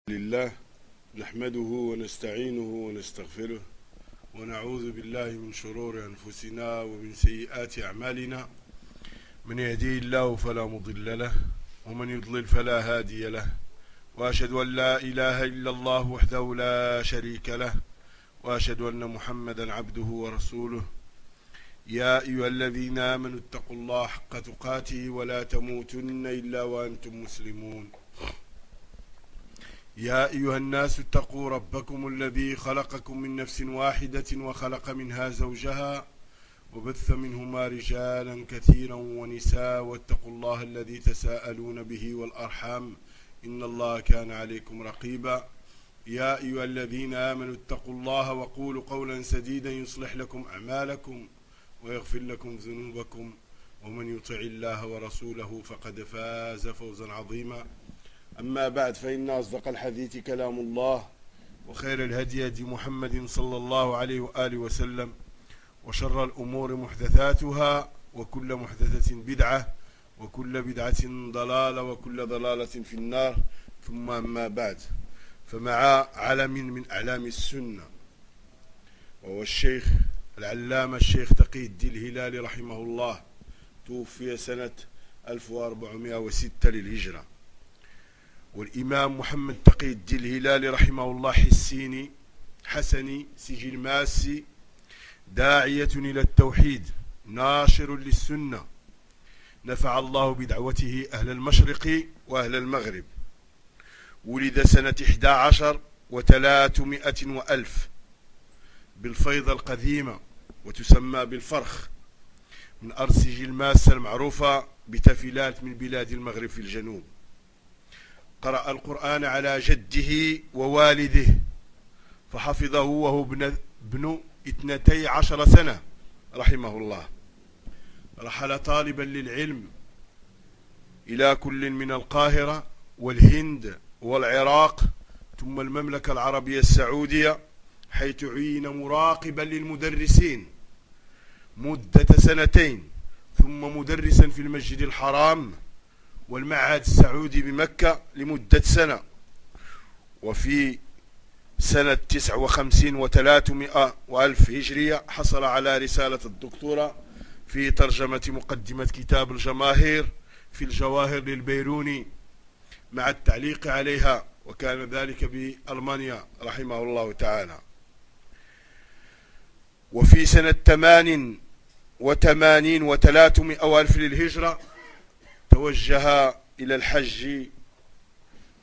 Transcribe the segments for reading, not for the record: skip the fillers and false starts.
لله نحمده ونستعينه ونستغفره ونعوذ بالله من شرور أنفسنا ومن سيئات أعمالنا. من يهديه الله فلا مضل له ومن يضلل فلا هادي له، وأشهد أن لا إله إلا الله وحده لا شريك له، وأشهد أن محمدا عبده ورسوله. يا أيها الذين آمنوا اتقوا الله حق تقاته ولا تموتن إلا وأنتم مسلمون. يا أيها الناس اتقوا ربكم الذي خلقكم من نفس واحدة وخلق منها زوجها وبث منهما رجالا كثيرا ونساء، واتقوا الله الذي تساءلون به والأرحام إن الله كان عليكم رقيبا. يا أيها الذين آمنوا اتقوا الله وقولوا قولا سديدا يصلح لكم أعمالكم ويغفر لكم ذنوبكم، ومن يطع الله ورسوله فقد فاز فوزا عظيما. أما بعد، فإن أصدق الحديث كلام الله، وخير الهدي هدي محمد صلى الله عليه وآله وسلم، وشر الأمور محدثاتها، وكل محدثة بدعة، وكل بدعة ضلالة، وكل ضلالة في النار. ثم أما بعد، فمع علم من أعلام السنة، وهو الشيخ العلامة الشيخ تقي الدين الهلالي رحمه الله، توفي سنة 1406 للهجرة. والإمام محمد تقي الدين الهلالي رحمه الله حسني سجل ماسي، داعية إلى التوحيد، ناشر للسنة، نفع الله بدعوته أهل المشرق وأهل المغرب. ولد سنة 11 و300 وألف بالفيضة القديمة، وتسمى بالفرخ، من أرض سجل ماسة المعروفة بتفيلات من بلاد المغرب في الجنوب. قرأ القرآن على جده ووالده، فحفظه وهو ابن 12 سنة رحمه الله. رحل طالبا للعلم إلى كل من القاهرة والهند والعراق ثم المملكة العربية السعودية، حيث عين مراقبا للمدرسين مدة 2 ثم مدرسا في المسجد الحرام والمعهد السعودي بمكة لمدة 1 سنة. وفي سنة 59 و300 وألف هجرية حصل على رسالة الدكتوراه في ترجمة مقدمة كتاب الجماهير في الجواهر للبيروني مع التعليق عليها، وكان ذلك بألمانيا رحمه الله تعالى. وفي سنة 88 و300 وألف للهجرة توجه إلى الحج،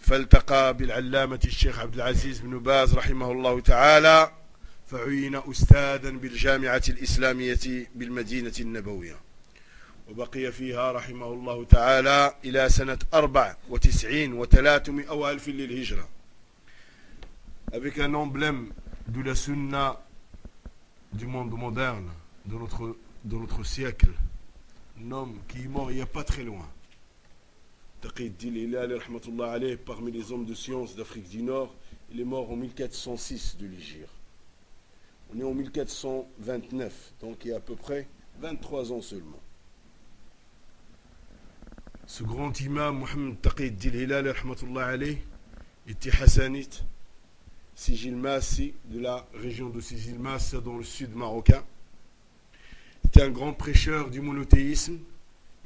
فالتقى بالعلامة الشيخ عبد العزيز بن باز رحمه الله تعالى، فعين أستاذا بالجامعة الإسلامية بالمدينة النبوية، وبقي فيها رحمه الله تعالى إلى سنة 94 و300 وألف للهجرة. Avec un emblème de la sunna du monde moderne, de notre siècle, un homme qui est mort il n'y a pas très loin. Taqi Eddin Hilali rahmatullah alayh, parmi les hommes de science d'Afrique du Nord, il est mort en 1406 de l'Hégire. On est en 1429, donc il y a à peu près 23 ans seulement. Ce grand imam Mohamed Taqi Eddin Hilali rahmatullah alayh était hassanite, Sijil Massi, de la région de Sijil Massa dans le sud marocain. C'était un grand prêcheur du monothéisme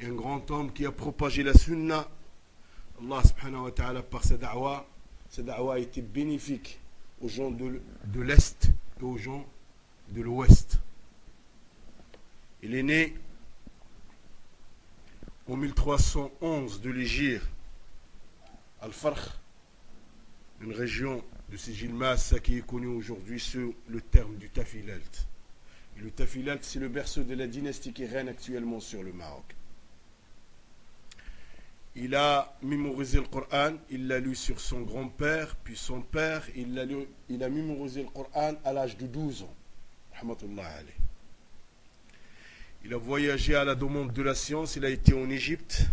et un grand homme qui a propagé la sunna. Allah subhanahu wa ta'ala, par sa da'wa a été bénéfique aux gens de l'Est et aux gens de l'Ouest. Il est né en 1311 de l'Hégire, Al-Farkh, une région de Sijil Massa qui est connue aujourd'hui sous le terme du Tafilalt. Et le Tafilalt, c'est le berceau de la dynastie qui règne actuellement sur le Maroc. Il a mémorisé le Coran, il l'a lu sur son grand-père, puis son père, il a mémorisé le Coran à l'âge de 12 ans. Rahmatullah alayh. Il a voyagé à la demande de la science, il a été en Égypte,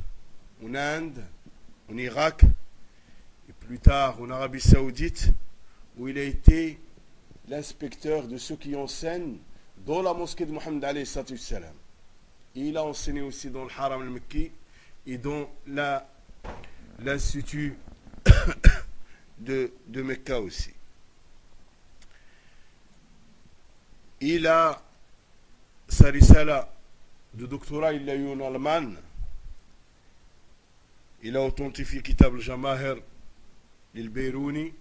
en Inde, en Irak, et plus tard en Arabie Saoudite, où il a été l'inspecteur de ceux qui enseignent dans la mosquée de Mohammed alayhi salam. Et il a enseigné aussi dans le Haram al-Makki et dans l'institut de Mecca aussi. Il a sa risala de doctorat, il l'a eu en Allemagne. Il a authentifié Kitab al-Jamahir al-Beyrouni,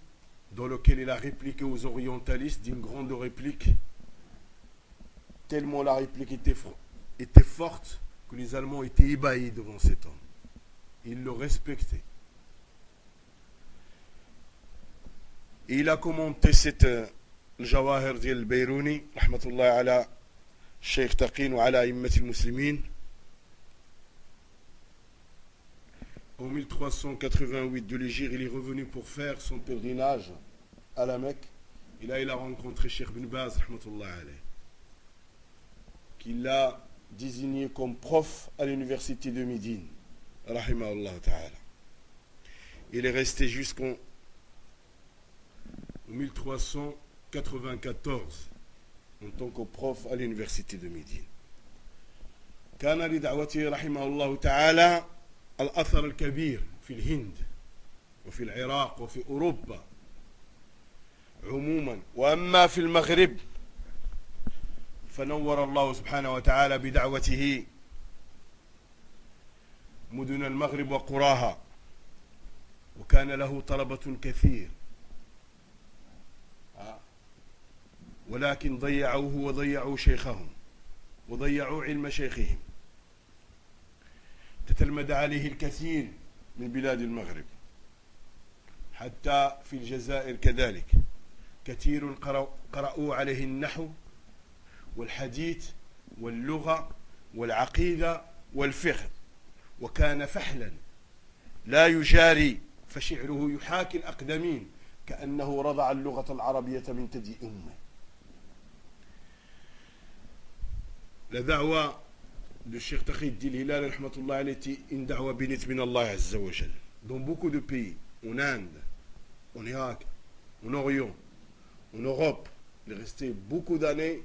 dans lequel il a répliqué aux orientalistes d'une grande réplique, tellement la réplique était forte que les Allemands étaient ébahis devant cet homme. Ils le respectaient. Et il a commenté cette Jawahir al-Beyrouni, rahmatullah ala Sheikh Taqin wa ala immat al-Muslimin. En 1388 de l'Hégire, il est revenu pour faire son pèlerinage à la Mecque. Et là, il a rencontré Cheikh Ibn Baz, rahmatullah alayh, qui l'a désigné comme prof à l'université de Médine, rahimahullah ta'ala. Il est resté jusqu'en 1394 en tant que prof à l'université de Médine. كان لدعوته رحمه الله تعالى الأثر الكبير في الهند وفي العراق وفي أوروبا عموما، وأما في المغرب فنور الله سبحانه وتعالى بدعوته مدن المغرب وقراها، وكان له طلبة كثير، ولكن ضيعوه وضيعوا شيخهم وضيعوا علم شيخهم. تتلمذ عليه الكثير من بلاد المغرب، حتى في الجزائر كذلك كثير قرأوا عليه النحو والحديث واللغة والعقيدة والفقه، وكان فحلا لا يجاري، فشعره يحاكي الأقدمين كأنه رضع اللغة العربية من ثدي أمه. La da'wa de Cheikh Taqi-ud-Din Hilali rahmatullah alayhi était une da'wa bénite min Allah azza wa jal. Dans beaucoup de pays, en Inde, en Irak, en Orient, en Europe, il est resté beaucoup d'années,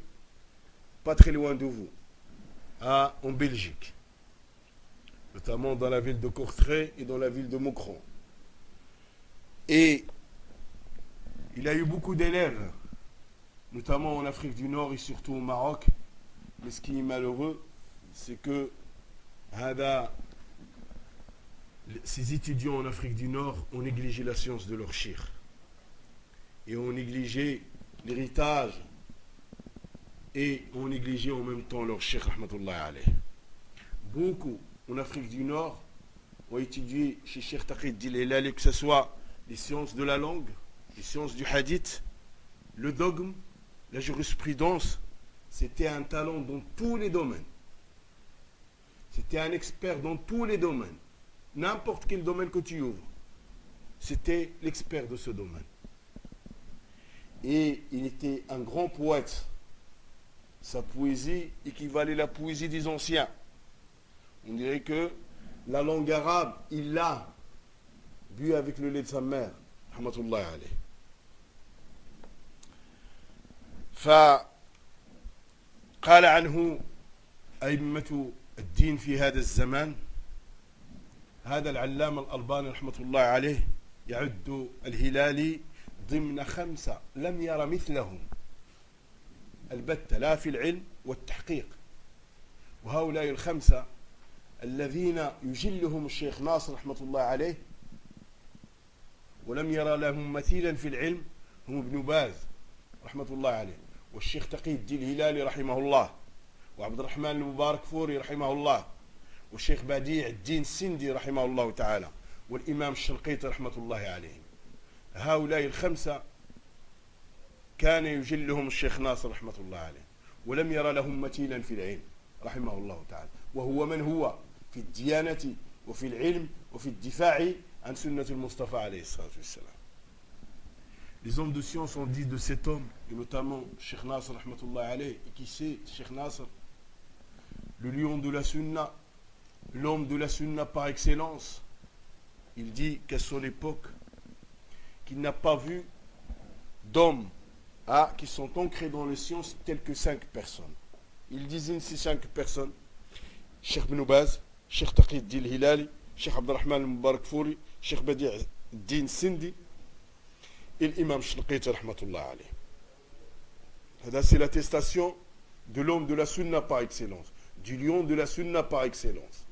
pas très loin de vous, en Belgique, notamment dans la ville de Courtrai et dans la ville de Moucron. Et il a eu beaucoup d'élèves, notamment en Afrique du Nord et surtout au Maroc. Mais ce qui est malheureux, c'est que ces étudiants en Afrique du Nord ont négligé la science de leur cheikh et ont négligé l'héritage et ont négligé en même temps leur cheikh rahmatullah alayh. Beaucoup en Afrique du Nord ont étudié chez Cheikh Taqi-ud-Din Hilali, que ce soit les sciences de la langue, les sciences du hadith, le dogme, la jurisprudence. C'était un talent dans tous les domaines. C'était un expert dans tous les domaines. N'importe quel domaine que tu ouvres, c'était l'expert de ce domaine. Et il était un grand poète. Sa poésie équivalait à la poésie des anciens. On dirait que la langue arabe, il l'a bu avec le lait de sa mère. Rahmatullah alayh. قال عنه أئمة الدين في هذا الزمان. هذا العلامة الألباني رحمة الله عليه يعد الهلالي ضمن 5 لم ير مثلهم البتة، لا في العلم والتحقيق. وهؤلاء 5 الذين يجلهم الشيخ ناصر رحمة الله عليه ولم يرى لهم مثيلا في العلم هم ابن باز رحمة الله عليه، والشيخ تقي-ud-Din Hilali رحمه الله، وعبد الرحمن المبارك فوري رحمه الله، والشيخ بديع الدين السندي رحمه الله تعالى، والإمام الشنقيطي رحمة الله عليهم. هؤلاء 5 كان يجلهم الشيخ ناصر رحمة الله عليه، ولم يرى لهم مثيلا في العلم رحمه الله تعالى، وهو من هو في الديانة وفي العلم وفي الدفاع عن سنة المصطفى عليه الصلاة والسلام. Les hommes de science ont dit de cet homme, et notamment Cheikh Nasr rahmatullah alayh, et qui c'est Cheikh Nasr, le lion de la sunna, l'homme de la sunna par excellence. Il dit qu'à son époque, qu'il n'a pas vu d'hommes qui sont ancrés dans les sciences tels que 5 personnes. Il désigne ces 5 personnes: Cheikh Ibn Baz, Cheikh Taqi-ud-Din Hilali, Cheikh Abdurrahman al-Mubarak Fouri, Cheikh Badi' al-Din Sindi et l'imam Shinqiti rahmatullah alayh. C'est l'attestation de l'homme de la sunna par excellence, du lion de la sunna par excellence.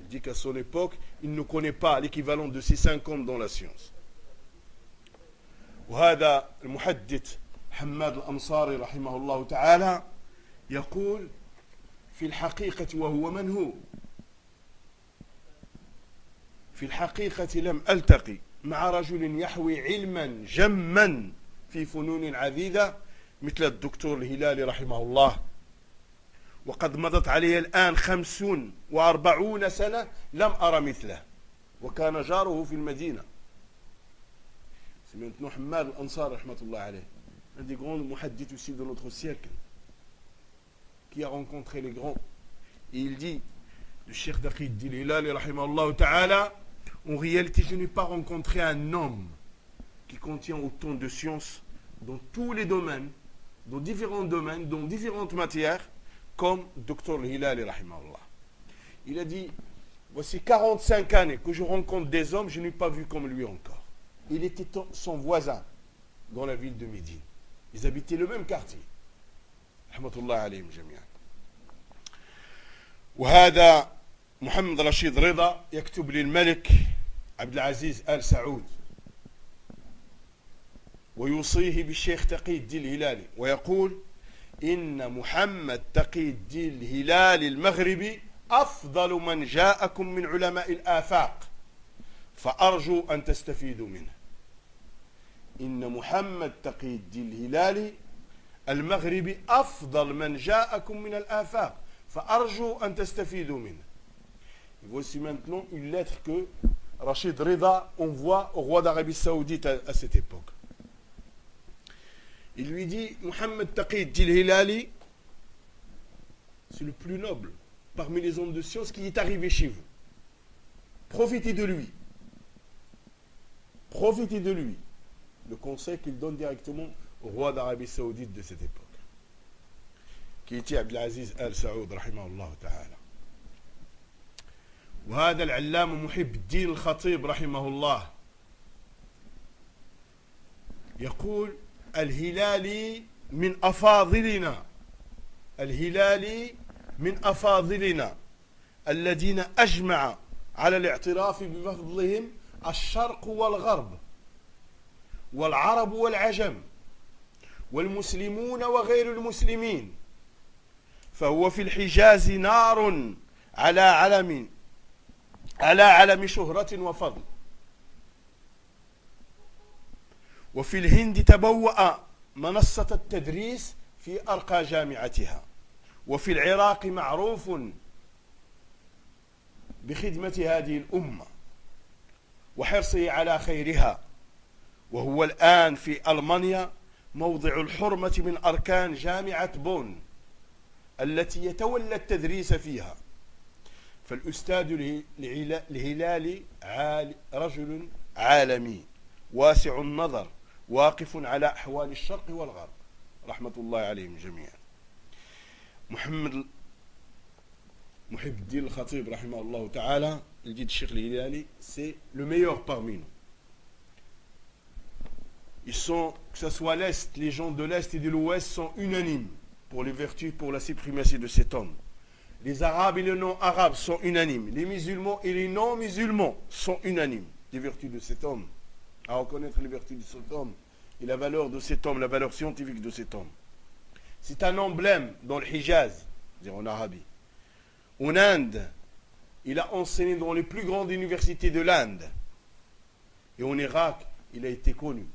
Il dit qu'à son époque, il ne connaît pas l'équivalent de ces 5 hommes dans la science. وهذا المحدث حماد الأنصاري رحمه الله تعالى يقول في الحقيقة وهو من هو في الحقيقة لم ألتقي مع رجل يحوي علما جما في فنون عديدة مثل الدكتور الهلالي رحمه الله، وقد مضت عليه الآن 45 سنة لم أرى مثله، وكان جاره في المدينة. C'est maintenant Hammad al-Ansar rahmatullah alayh, un des grands muhaddiths aussi de notre siècle, qui a rencontré les grands. Et il dit, le Cheikh Taqi al-Hilali rahimahullah ta'ala, en réalité je n'ai pas rencontré un homme qui contient autant de sciences dans tous les domaines, dans différents domaines, dans différentes matières, comme Dr Hilali rahimahullah. Il a dit, voici 45 années que je rencontre des hommes, je n'ai pas vu comme lui encore. Il était son voisin dans la ville de Médine. Ils habitaient le même quartier. Rahmatullah alayhim jami'an. وهذا محمد رشيد رضا يكتب للملك عبد العزيز آل سعود ويوصيه بالشيخ تقي الدين الهلالي ويقول إن محمد تقي الدين الهلالي المغربي أفضل من جاءكم من علماء الآفاق فأرجو أن تستفيدوا منه. إن محمد تقي الدين الهلالي المغربي أفضل من جاءكم من الآفاق فأرجو أن تستفيدوا منه. Et voici maintenant une lettre que Rachid Rida envoie au roi d'Arabie Saoudite à cette époque. Il lui dit, Mohammed Taqi al-Din Hilali, c'est le plus noble parmi les hommes de science qui est arrivé chez vous. Profitez de lui. Profitez de lui. Le conseil qu'il donne directement au roi d'Arabie Saoudite de cette époque, qui était Abdelaziz Al Saoud رحمه الله تعالى. وهذا العلام محب الدين الخطيب رحمه الله يقول الهلالي من أفاضلنا، الهلالي من أفاضلنا الذين أجمع على الاعتراف بفضلهم الشرق والغرب والعرب والعجم والمسلمون وغير المسلمين، فهو في الحجاز نار على علم شهرة وفضل، وفي الهند تبوأ منصة التدريس في أرقى جامعتها، وفي العراق معروف بخدمة هذه الأمة وحرصه على خيرها، وهو الآن في ألمانيا موضع الحرمة من أركان جامعة بون التي يتولى التدريس فيها. فالأستاذ الهلالي رجل عالمي واسع النظر واقف على أحوال الشرق والغرب رحمة الله عليهم جميعا. محمد محب الدين الخطيب رحمه الله تعالى, il dit Cheikh Hilali, c'est le meilleur parmi nous. Ils sont, que ce soit l'Est, les gens de l'Est et de l'Ouest sont unanimes pour les vertus, pour la suprématie de cet homme. Les Arabes et les non-Arabes sont unanimes. Les musulmans et les non-musulmans sont unanimes des vertus de cet homme. À reconnaître les vertus de cet homme et la valeur de cet homme, la valeur scientifique de cet homme. C'est un emblème dans le Hijaz, c'est-à-dire en Arabie. En Inde, il a enseigné dans les plus grandes universités de l'Inde. Et en Irak, il a été connu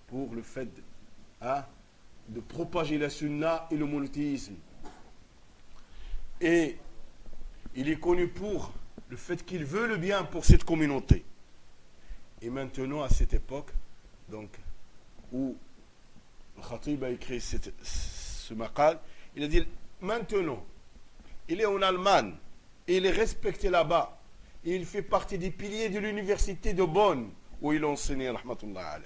pour le fait de propager la sunna et le monothéisme. Et il est connu pour le fait qu'il veut le bien pour cette communauté. Et maintenant, à cette époque, donc, où le Khatib a écrit ce maqal, il a dit, maintenant, il est en Allemagne, et il est respecté là-bas, et il fait partie des piliers de l'université de Bonn, où il a enseigné, rahmatullah alayh.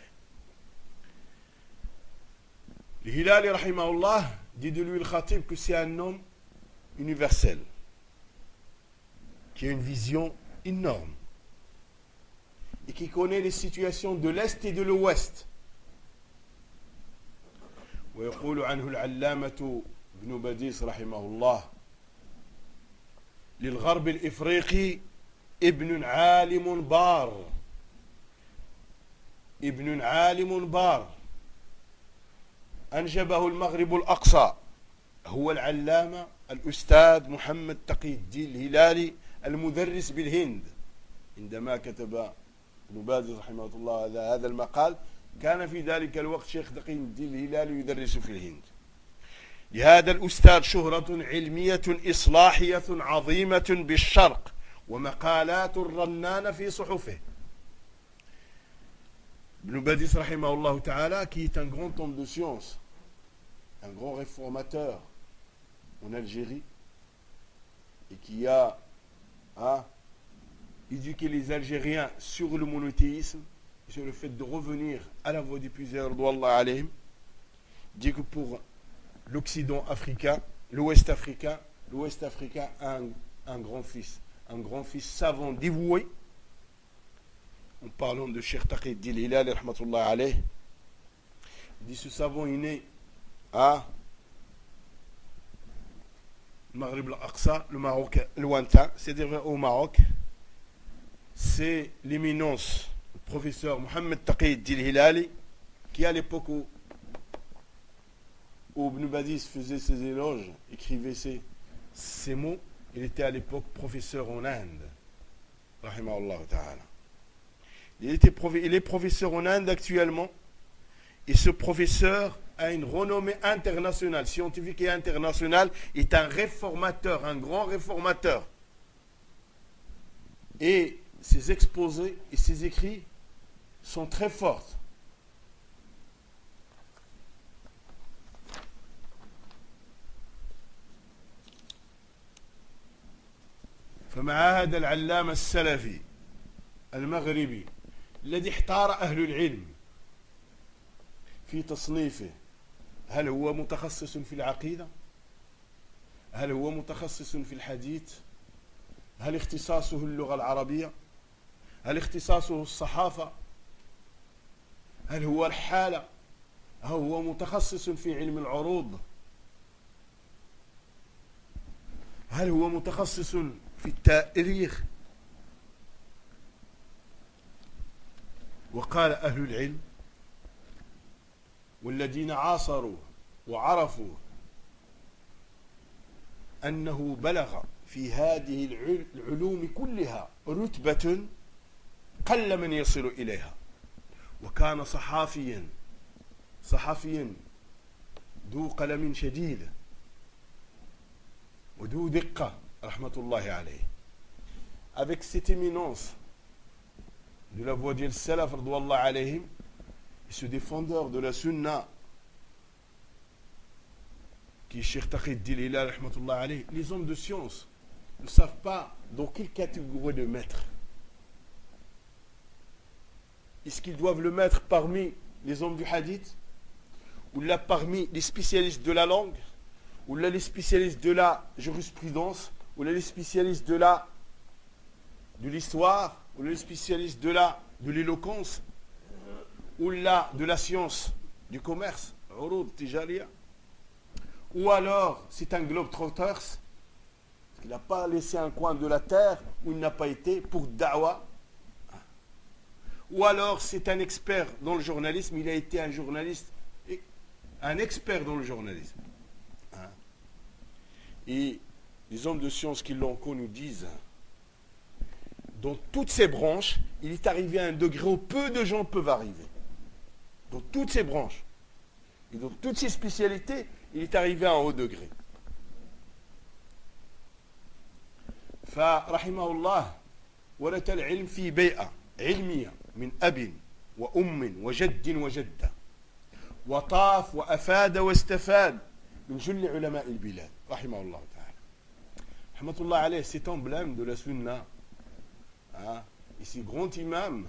Le Hilali, rahimahullah, dit de lui le Khatib que c'est un homme universel, qui a une vision énorme. et qui connaît les situations de l'Est et de l'Ouest. ويقول عنه العلامة ابن بديس رحمه الله للغرب الإفريقي ابن عالم بار ابن عالم بار أنجبه المغرب الأقصى هو العلامة الأستاذ محمد تقي الدين الهلالي المدرس بالهند. عندما كتب ابن باز رحمه الله هذا المقال كان في ذلك الوقت شيخ تقي الدين الهلالي يدرس في الهند. لهذا الأستاذ شهرة علمية إصلاحية عظيمة بالشرق ومقالات رنانة في صحفه. Ibn Badis rahimahullah ta'ala, qui est un grand homme de science, un grand réformateur en Algérie, et qui a éduqué les Algériens sur le monothéisme, sur le fait de revenir à la voie des plusieurs radouallah alayhim, dit que pour l'Occident africain, l'Ouest africain a un grand-fils savant dévoué. En parlant de Cheikh Taqi al-Din al-Hilali rahmatullah alayh, il dit ce savant est né à Maghrib al-Aqsa, le Maroc lointain, c'est-à-dire au Maroc. C'est l'éminence, le professeur Mohamed Taqi al-Din al-Hilali, qui à l'époque où Ibn Badis faisait ses éloges, écrivait ces mots, il était à l'époque professeur en Inde, rahimahullah ta'ala. Il est professeur en Inde actuellement, et ce professeur a une renommée internationale, scientifique et internationale, est un réformateur, un grand réformateur. Et ses exposés et ses écrits sont très forts. فمع هذا العلامة السلفي المغربي الذي احتار أهل العلم في تصنيفه، هل هو متخصص في العقيدة؟ هل هو متخصص في الحديث؟ هل اختصاصه اللغة العربية؟ هل اختصاصه الصحافة؟ هل هو الحالة؟ هل هو متخصص في علم العروض؟ هل هو متخصص في التاريخ؟ وقال أهل العلم والذين عاصروا وعرفوا أنه بلغ في هذه العلوم كلها رتبة قل من يصل إليها، وكان صحفيا ذو قلم شديد وذو دقة رحمة الله عليه. Avec cette éminence de la voie d'El Salaf radouallah alayhim, et ce défendeur de la sunna qui est Cheikh Taqi al-Din al-Hilali rahmatullah alayhi, les hommes de science ne savent pas dans quelle catégorie de mettre. Est-ce qu'ils doivent le mettre parmi les hommes du hadith, ou là parmi les spécialistes de la langue, ou là les spécialistes de la jurisprudence, ou là les spécialistes de l'histoire, ou là les spécialistes de l'éloquence, ou là de la science du commerce, urud tijariya, ou alors c'est un globe-trotter, il n'a pas laissé un coin de la terre où il n'a pas été pour da'wa, ou alors c'est un expert dans le journalisme, il a été un journaliste, un expert dans le journalisme. Et les hommes de science qui l'ont connu disent, dans toutes ces branches, il est arrivé à un degré où peu de gens peuvent arriver. Dans toutes ces branches et dans toutes ces spécialités, il est arrivé à un haut degré. فرحمه الله ورث العلم في بيئة علمية من أب وأم وجد وجدة، وطاف وأفاد واستفاد من جل علماء البلاد رحمه الله تعالى. رحمة الله عليه, cet emblème de la sunna, et ce grand imam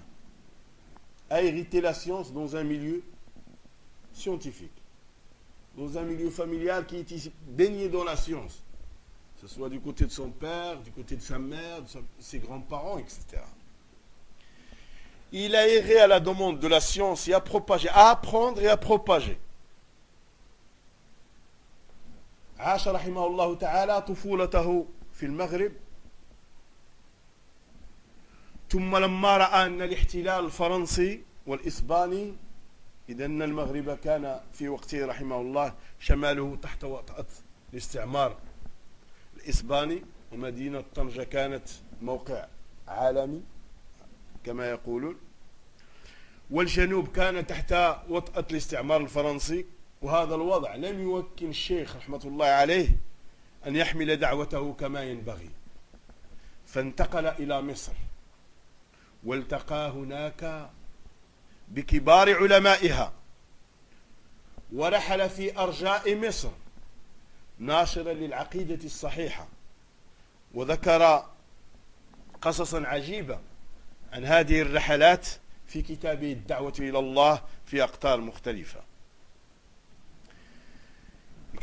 a hérité la science dans un milieu scientifique, dans un milieu familial qui était baigné dans la science, que ce soit du côté de son père, du côté de sa mère, de ses grands-parents, etc. il a erré à la demande de la science et a propagé, à apprendre et à propager. عاش رحمه الله تعالى طفولته في المغرب ثم لما رأى أن الاحتلال الفرنسي والإسباني إذا أن المغرب كان في وقته رحمه الله شماله تحت وطأة الاستعمار الإسباني ومدينة طنجة كانت موقع عالمي كما يقولون والجنوب كان تحت وطأة الاستعمار الفرنسي وهذا الوضع لم يمكن الشيخ رحمة الله عليه أن يحمل دعوته كما ينبغي فانتقل إلى مصر والتقى هناك بكبار علمائها ورحل في أرجاء مصر ناشرا للعقيدة الصحيحة وذكر قصصا عجيبة عن هذه الرحلات في كتابه الدعوة إلى الله في أقطار مختلفة.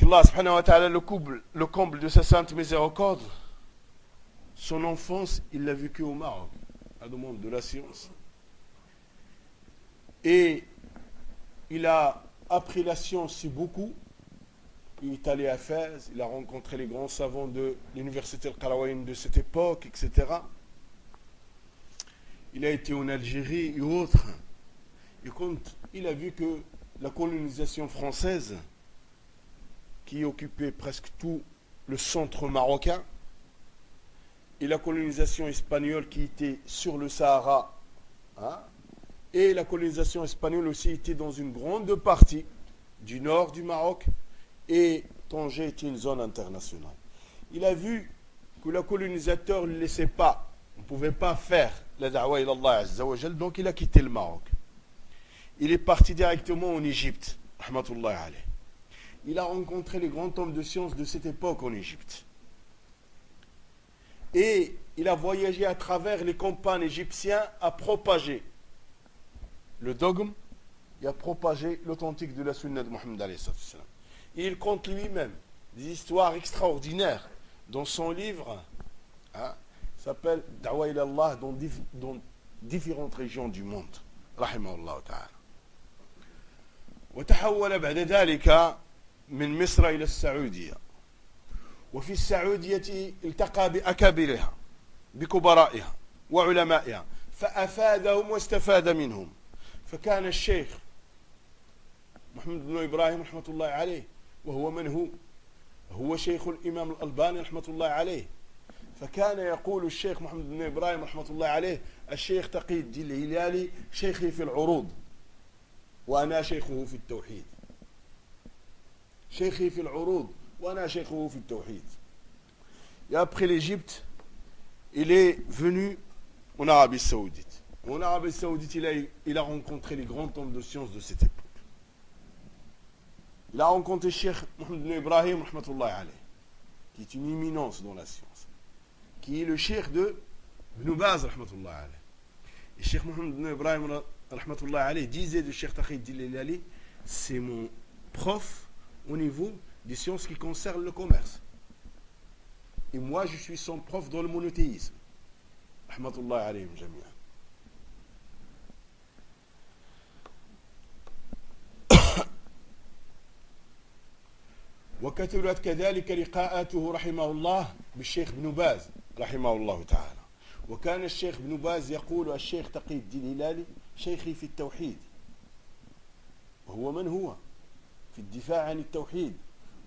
Allah subhanahu wa ta'ala le comble de sa sainte miséricorde, son enfance, il l'a vécu au Maroc, à la demande de la science. Et il a appris la science beaucoup. Il est allé à Fès, il a rencontré les grands savants de l'université Al-Qarawiyyin de cette époque, etc. Il a été en Algérie et autres. Et quand il a vu que la colonisation française, qui occupait presque tout le centre marocain, et la colonisation espagnole qui était sur le Sahara, et la colonisation espagnole aussi était dans une grande partie du nord du Maroc, et Tanger était une zone internationale. Il a vu que le colonisateur ne laissait pas, ne pouvait pas faire la da'wa ila Allah Azza wa Jal, donc il a quitté le Maroc. Il est parti directement en Égypte, rahmatullahi alayh. Il a rencontré les grands hommes de science de cette époque en Égypte. Et il a voyagé à travers les campagnes égyptiennes à propager le dogme et à propager l'authentique de la sunna de Mohammed alayhi salam. Et il compte lui-même des histoires extraordinaires dans son livre, s'appelle Da'wa ila Allah dans différentes régions du monde. Rahimahullah ta'ala. وتحول بعد ذلك من مصر إلى السعودية وفي السعودية التقى بأكابرها بكبرائها وعلمائها فأفادهم واستفاد منهم فكان الشيخ محمد بن إبراهيم رحمة الله عليه وهو من هو شيخ الإمام الألباني رحمة الله عليه فكان يقول الشيخ محمد بن إبراهيم رحمة الله عليه الشيخ تقي الدين الهلالي شيخي في العروض وأنا شيخه في التوحيد شيخي في العروض وأنا شيخه في التوحيد. Et après l'Égypte, il est venu en Arabie Saoudite. En Arabie Saoudite, il a rencontré les grands hommes de science de cette époque. Il a rencontré Cheikh Mohammed ibn Ibrahim, rahmatullahi alayh, qui est une éminence dans la science, qui est le cheikh de Ibn Baz, rahmatullahi alayh. Et Cheikh Mohammed ibn Ibrahim, rahmatullahi alayh, disait de Cheikh Taqi al-Din al-Hilali, c'est mon prof au niveau des sciences qui concernent le commerce. Et moi, je suis son prof dans le monothéisme. Rahmatullahi alayhim jami'an. وكثرت كذلك لقاءاته رحمه الله بالشيخ ابن باز رحمه الله تعالى وكان الشيخ ابن باز يقول الشيخ تقي الدين الهلالي شيخي في التوحيد وهو من هو في الدفاع عن التوحيد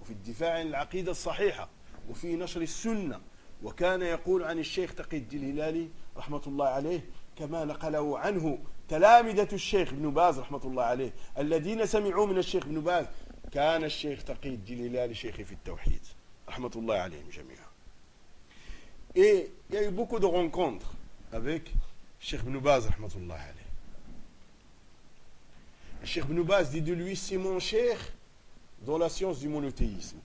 وفي الدفاع عن العقيدة الصحيحة وفي نشر السنة وكان يقول عن الشيخ تقي الدين الهلالي رحمة الله عليه كما نقله عنه تلامذة الشيخ ابن باز رحمة الله عليه الذين سمعوا من الشيخ ابن باز كان الشيخ تقي الدين الهلالي شيخي في التوحيد رحمة الله عليهم جميعا. Et il y a eu beaucoup de rencontres avec Cheikh Ibn Baz rahmatullah alayh. Cheikh Ibn Baz dit de lui c'est mon cheikh dans la science du monothéisme.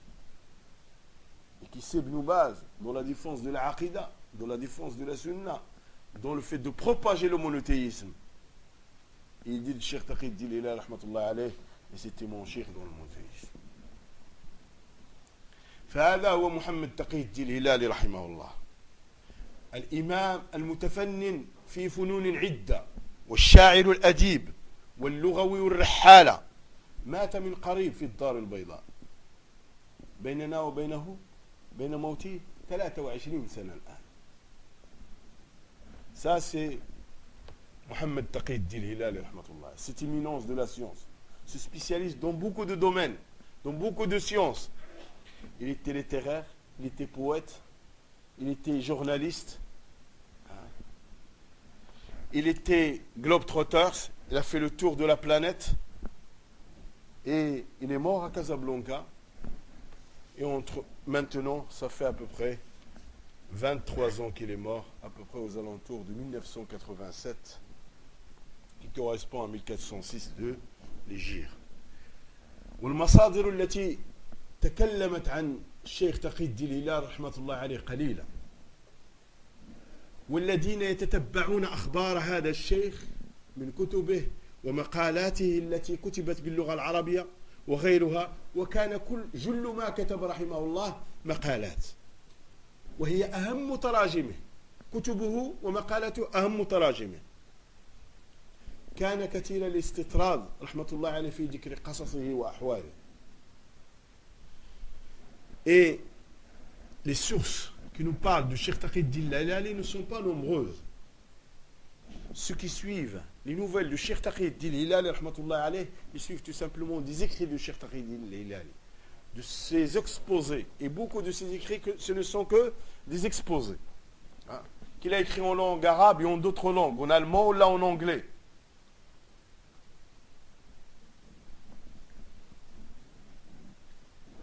Et qui c'est Ibn Baz dans la défense de la aqida, dans la défense de la sunna, dans le fait de propager le monothéisme. Et il dit le Cheikh Taqi al-Din al-Hilali rahmatullah alayh et c'était mon cheikh dans le monothéisme. فهذا هو محمد تقي الدين الهلالي رحمه الله الإمام المتفنن في فنون عدة والشاعر الأديب واللغوي والرحالة مات من قريب في الدار البيضاء، بيننا وبينه بين موته 23 سنة الآن. Ça c'est Mohamed Taqi-Din Hilali rahmatullah. Cette éminence de la science, ce spécialiste dans beaucoup de domaines, dans beaucoup de sciences. Il était littéraire, il était poète, il était journaliste, il était globetrotter, il a fait le tour de la planète et il est mort à Casablanca. Et maintenant, ça fait à peu près 23 ans qu'il est mort, à peu près aux alentours de 1987, qui correspond à 1406 de l'Hégire. والمصادر التي تكلمت عن الشيخ تقي الدين الهلالي رحمة الله عليه قليلة، والذين يتتبعون أخبار هذا الشيخ من كتبه ومقالاته التي كتبت باللغة العربية وغيرها، وكان جل ما كتب رحمه الله مقالات، وهي أهم تراجمه، كتبه ومقالاته أهم تراجمه. كان كثير الاستطراد رحمة الله عليه في ذكر قصصه وأحواله. Et les sources qui nous parlent du Cheikh Taqi-Din Hilali ne sont pas nombreuses. Ceux qui suivent les nouvelles du Cheikh Taqi-Din Hilali rahmatullah alayh, ils suivent tout simplement des écrits du Cheikh Taqi-Din Hilali, de ses exposés. Et beaucoup de ces écrits, ce ne sont que des exposés, hein, qu'il a écrits en langue arabe et en d'autres langues, en allemand ou là en anglais.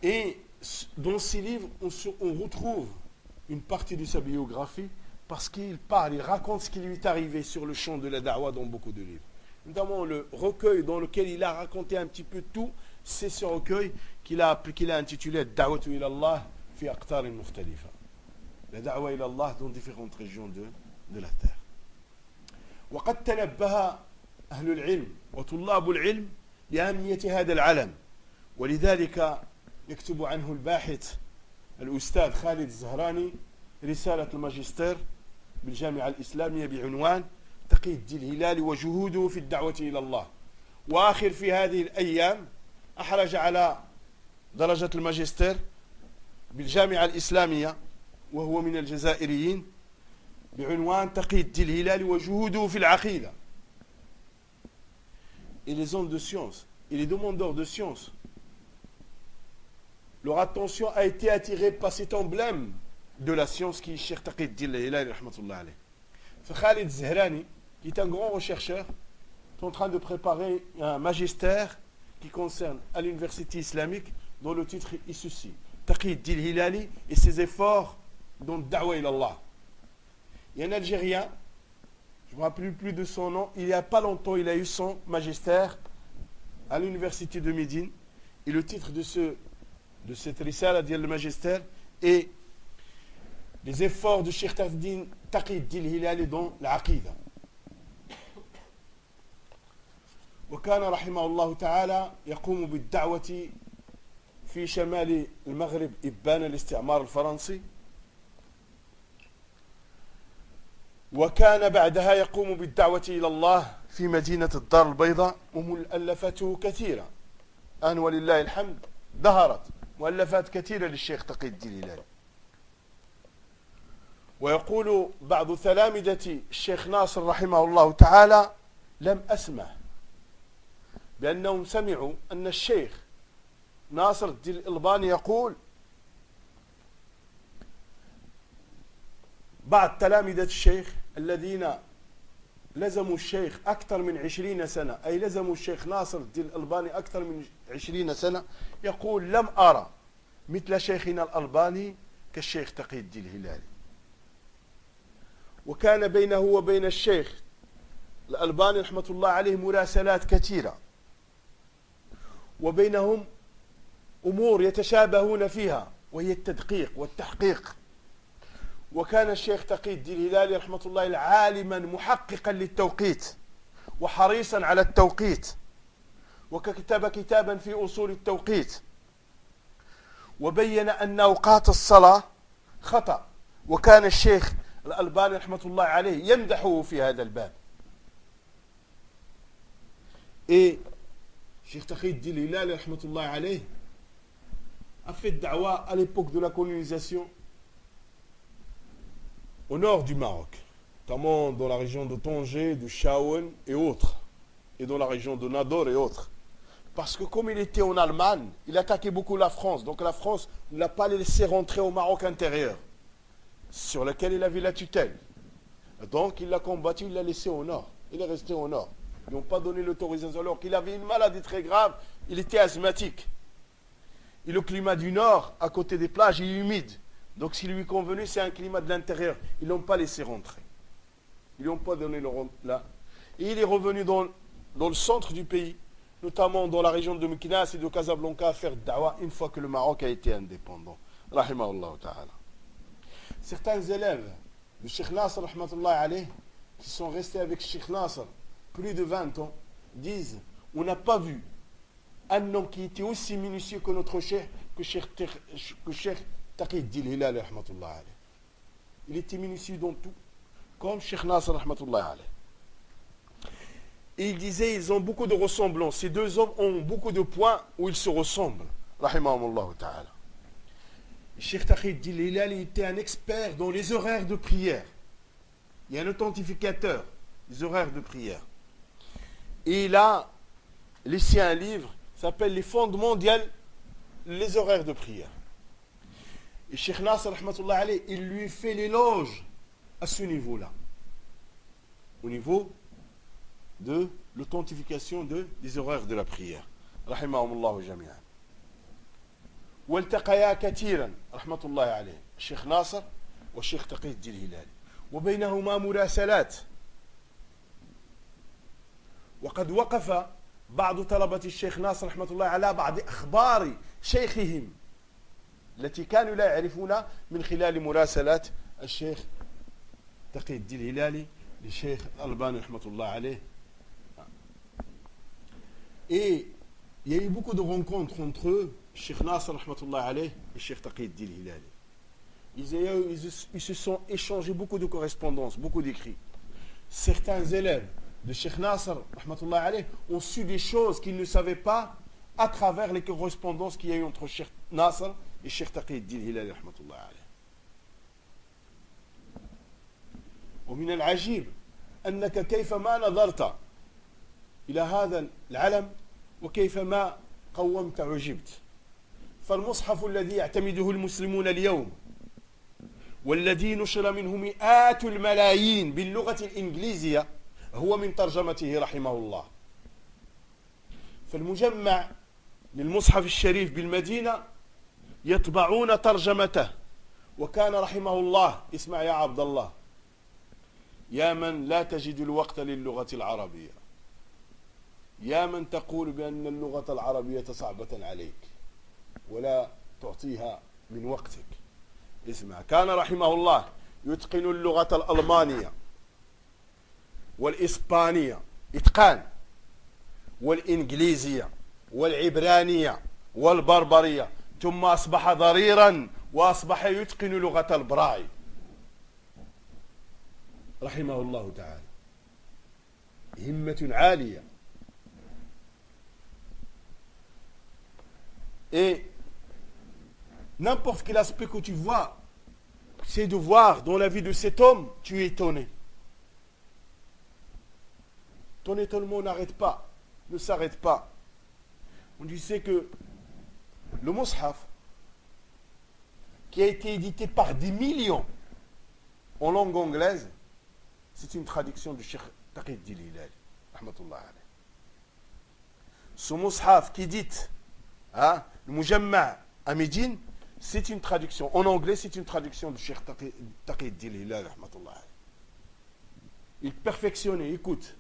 Et dans ces livres, on retrouve une partie de sa biographie, parce qu'il parle, il raconte ce qui lui est arrivé sur le champ de la da'wah dans beaucoup de livres. Notamment le recueil dans lequel il a raconté un petit peu tout, c'est ce recueil qu'il a intitulé Da'watu ila Allah fi aqtar mukhtalifa. La da'wah ila Allah dans différentes régions de la terre. وقد تنبه أهل العلم وطلاب العلم لأهمية هذا العلم، ولذلك يكتب عنه الباحث الأستاذ خالد الزهراني رسالة الماجستير بالجامعة الإسلامية بعنوان تقي الدين الهلالي وجهوده في الدعوة إلى الله. وآخر في هذه الأيام أحرج على درجة الماجستير بالجامعة الإسلامية وهو من الجزائريين بعنوان تقي الدين الهلالي وجهوده في العقيدة. Et les hommes de science et les demandeurs de science, leur attention a été attirée par cet emblème de la science qui est Cheikh Taqi-Din Hilali rahmatullah alayh. Khalid Zahrani, qui est un grand chercheur, est en train de préparer un magistère qui concerne à l'université islamique, dont le titre est ceci: Taqi-Din Hilali et ses efforts dans le da'wah ila Allah. Il y a un Algérien, je ne me rappelle plus de son nom, il n'y a pas longtemps, il a eu son magistère à l'université de Médine, et le titre de cette risala, le magistère, est les efforts de Cheikh Taqi-Din Hilali dans l'Aqida. وكان رحمه الله تعالى يقوم بالدعوة في شمال المغرب إبان الاستعمار الفرنسي، وكان بعدها يقوم بالدعوة إلى الله في مدينة الدار البيضاء، ومؤلفاته كثيرة الآن ولله الحمد ظهرت مؤلفات كثيرة للشيخ تقي-الدين الهلالي. ويقول بعض تلامذة الشيخ ناصر رحمه الله تعالى: لم أسمع بأنهم سمعوا أن الشيخ ناصر الدين الألباني يقول بعض تلامذة الشيخ الذين لزموا الشيخ أكثر من 20 سنة، أي لزموا الشيخ ناصر الدين الألباني أكثر من 20 سنة، يقول: لم أرى مثل شيخنا الألباني كالشيخ تقي-الدين الهلالي. وكان بينه وبين الشيخ الألباني رحمة الله عليه مراسلات كثيرة، وبينهم أمور يتشابهون فيها وهي التدقيق والتحقيق. وكان الشيخ تقي-الدين الهلالي رحمة الله عالما محققا للتوقيت وحريصا على التوقيت، وكتب كتابا في أصول التوقيت، وبين أن أوقات الصلاة خطأ، وكان الشيخ الألباني رحمة الله عليه يمدحه في هذا الباب. Et Cheikh Taqiyuddin Hilali rahmatullahi alayh a fait da'wa à l'époque de la colonisation au nord du Maroc, notamment dans la région de Tanger, de Chaouen et autres, et dans la région de Nador et autres. Parce que comme il était en Allemagne, il attaquait beaucoup la France. Donc la France ne l'a pas laissé rentrer au Maroc intérieur, sur lequel il avait la tutelle. Donc il l'a combattu, il l'a laissé au nord. Il est resté au nord. Ils n'ont pas donné l'autorisation alors qu'il avait une maladie très grave, il était asthmatique. Et le climat du nord, à côté des plages, il est humide. Donc ce qui lui convenait, c'est un climat de l'intérieur. Ils ne l'ont pas laissé rentrer. Ils ne l'ont pas donné le là. Et il est revenu dans le centre du pays, notamment dans la région de Meknès et de Casablanca, à faire da'wa une fois que le Maroc a été indépendant. Rahimahullah ta'ala. Certains élèves de Cheikh Nasr, rahmatullahi alayh, qui sont restés avec Cheikh Nasr plus de 20 ans, disent on n'a pas vu un homme qui était aussi minutieux que notre cheikh, que Cheikh Taqiyuddin Hilali, rahmatullahi alayh. Il était minutieux dans tout, comme Cheikh Nasr, rahmatullahi alayh. Et il disait, ils ont beaucoup de ressemblances. Ces deux hommes ont beaucoup de points où ils se ressemblent. Rahimahumullah ta'ala. Cheikh Taqiyuddin Hilali était un expert dans les horaires de prière. Il y a un authentificateur des horaires de prière. Et il a laissé un livre qui s'appelle Les fondements les horaires de prière. Et Cheikh Nasr, rahmatullah alayh, il lui fait l'éloge à ce niveau-là. Au niveau de l'authentification des horaires de la prière. Rahimahumullah jami'an. والتقيا كثيرا رحمة الله عليه الشيخ ناصر والشيخ تقي الدين الهلالي وبينهما مراسلات وقد وقف بعض طلبة الشيخ ناصر رحمة الله على بعض أخبار شيخهم التي كانوا لا يعرفونها من خلال مراسلات الشيخ تقي الدين الهلالي للشيخ الألباني رحمة الله عليه. Et il y a eu beaucoup de rencontres entre eux, Cheikh Nasr rahmatullah alayh et Cheikh Taqiyuddin Hilali. Ils se sont échangés beaucoup de correspondances, beaucoup d'écrits. Certains élèves de Cheikh Nasr rahmatullah alayh ont su des choses qu'ils ne savaient pas à travers les correspondances qu'il y a eu entre Cheikh Nasr et Cheikh Taqiyuddin Hilali rahmatullah alayh. ومن العجيب أنك كيفما نظرت إلى هذا العلم وكيفما قومت عجبت. فالمصحف الذي يعتمده المسلمون اليوم والذي نشر منه مئات الملايين باللغة الإنجليزية هو من ترجمته رحمه الله. فالمجمع للمصحف الشريف بالمدينة يطبعون ترجمته. وكان رحمه الله، اسمع يا عبد الله، يا من لا تجد الوقت للغة العربية، يا من تقول بأن اللغة العربية صعبة عليك ولا تعطيها من وقتك، اسمع، كان رحمه الله يتقن اللغة الألمانية والإسبانية إتقان، والإنجليزية والعبرانية والبربرية، ثم أصبح ضريرا وأصبح يتقن لغة البراي رحمه الله تعالى. همة عالية. Et n'importe quel aspect que tu vois, c'est de voir dans la vie de cet homme, tu es étonné. Ton étonnement n'arrête pas, ne s'arrête pas. On disait que le Mus'haf, qui a été édité par des millions en langue anglaise, c'est une traduction du Cheikh Taqiyuddin Hilali, rahmatullah alayh. Ce Mus'haf qui dit, le Mujamma' à Médine, c'est une traduction. En anglais, c'est une traduction du Cheikh Taqiyuddin Hilali, rahmatullah alayh. Il perfectionnait, écoute,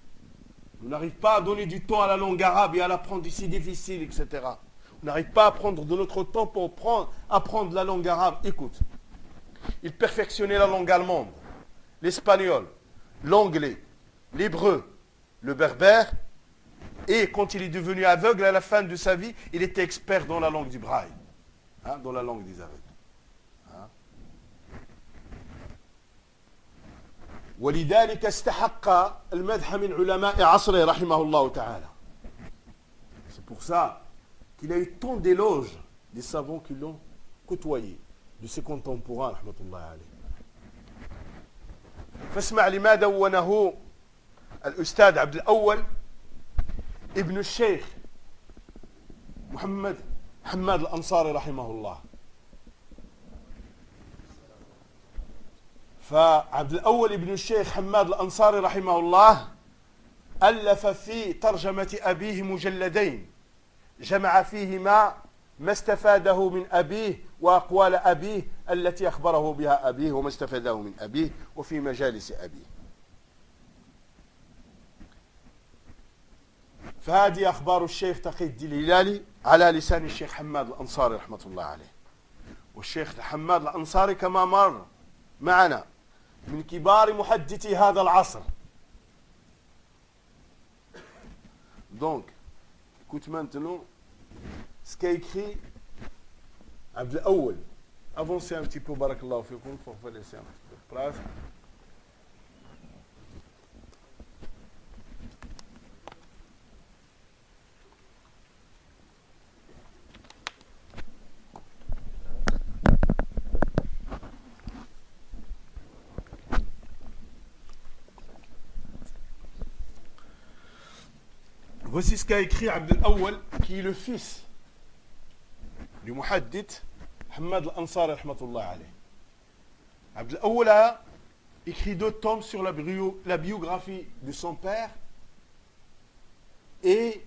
on n'arrive pas à donner du temps à la langue arabe et à l'apprendre ici difficile, etc. On n'arrive pas à prendre de notre temps pour apprendre la langue arabe. Écoute, il perfectionnait la langue allemande, l'espagnol, l'anglais, l'hébreu, le berbère, et quand il est devenu aveugle à la fin de sa vie, il était expert dans la langue du braille, dans la langue des aveugles. ولذلك استحق المدح من علماء عصره رحمه الله تعالى. pour ça qu'il a eu tant d'éloges des savants qui l'ont côtoyé, de ses contemporains, rahmatullahi alayhi. فاسمع لما دونه الأستاذ عبد الأول ابن الشيخ محمد حماد الأنصاري رحمه الله. فعبد الأول ابن الشيخ حماد الأنصاري رحمه الله ألف في ترجمة أبيه مجلدين جمع فيهما ما استفاده من أبيه وأقوال أبيه التي أخبره بها أبيه وما استفاده من أبيه وفي مجالس أبيه. فهذه أخبار الشيخ تقي الدين الهلالي على لسان الشيخ حماد الأنصاري رحمة الله عليه. والشيخ حماد الأنصاري كما مر معنا من كبار محدثي هذا العصر. Donc, écoute maintenant ce qu'a écrit Abdel Awwal. Avancez un petit peu, barakallahu fikoum, il faut laisser un petit peu de place. Voici ce qu'a écrit Abdel Awwal, qui est le fils du muhaddith Hamad al-Ansari rahmatullah alayh. Abdel Awwal a écrit 2 tomes sur la biographie de son père et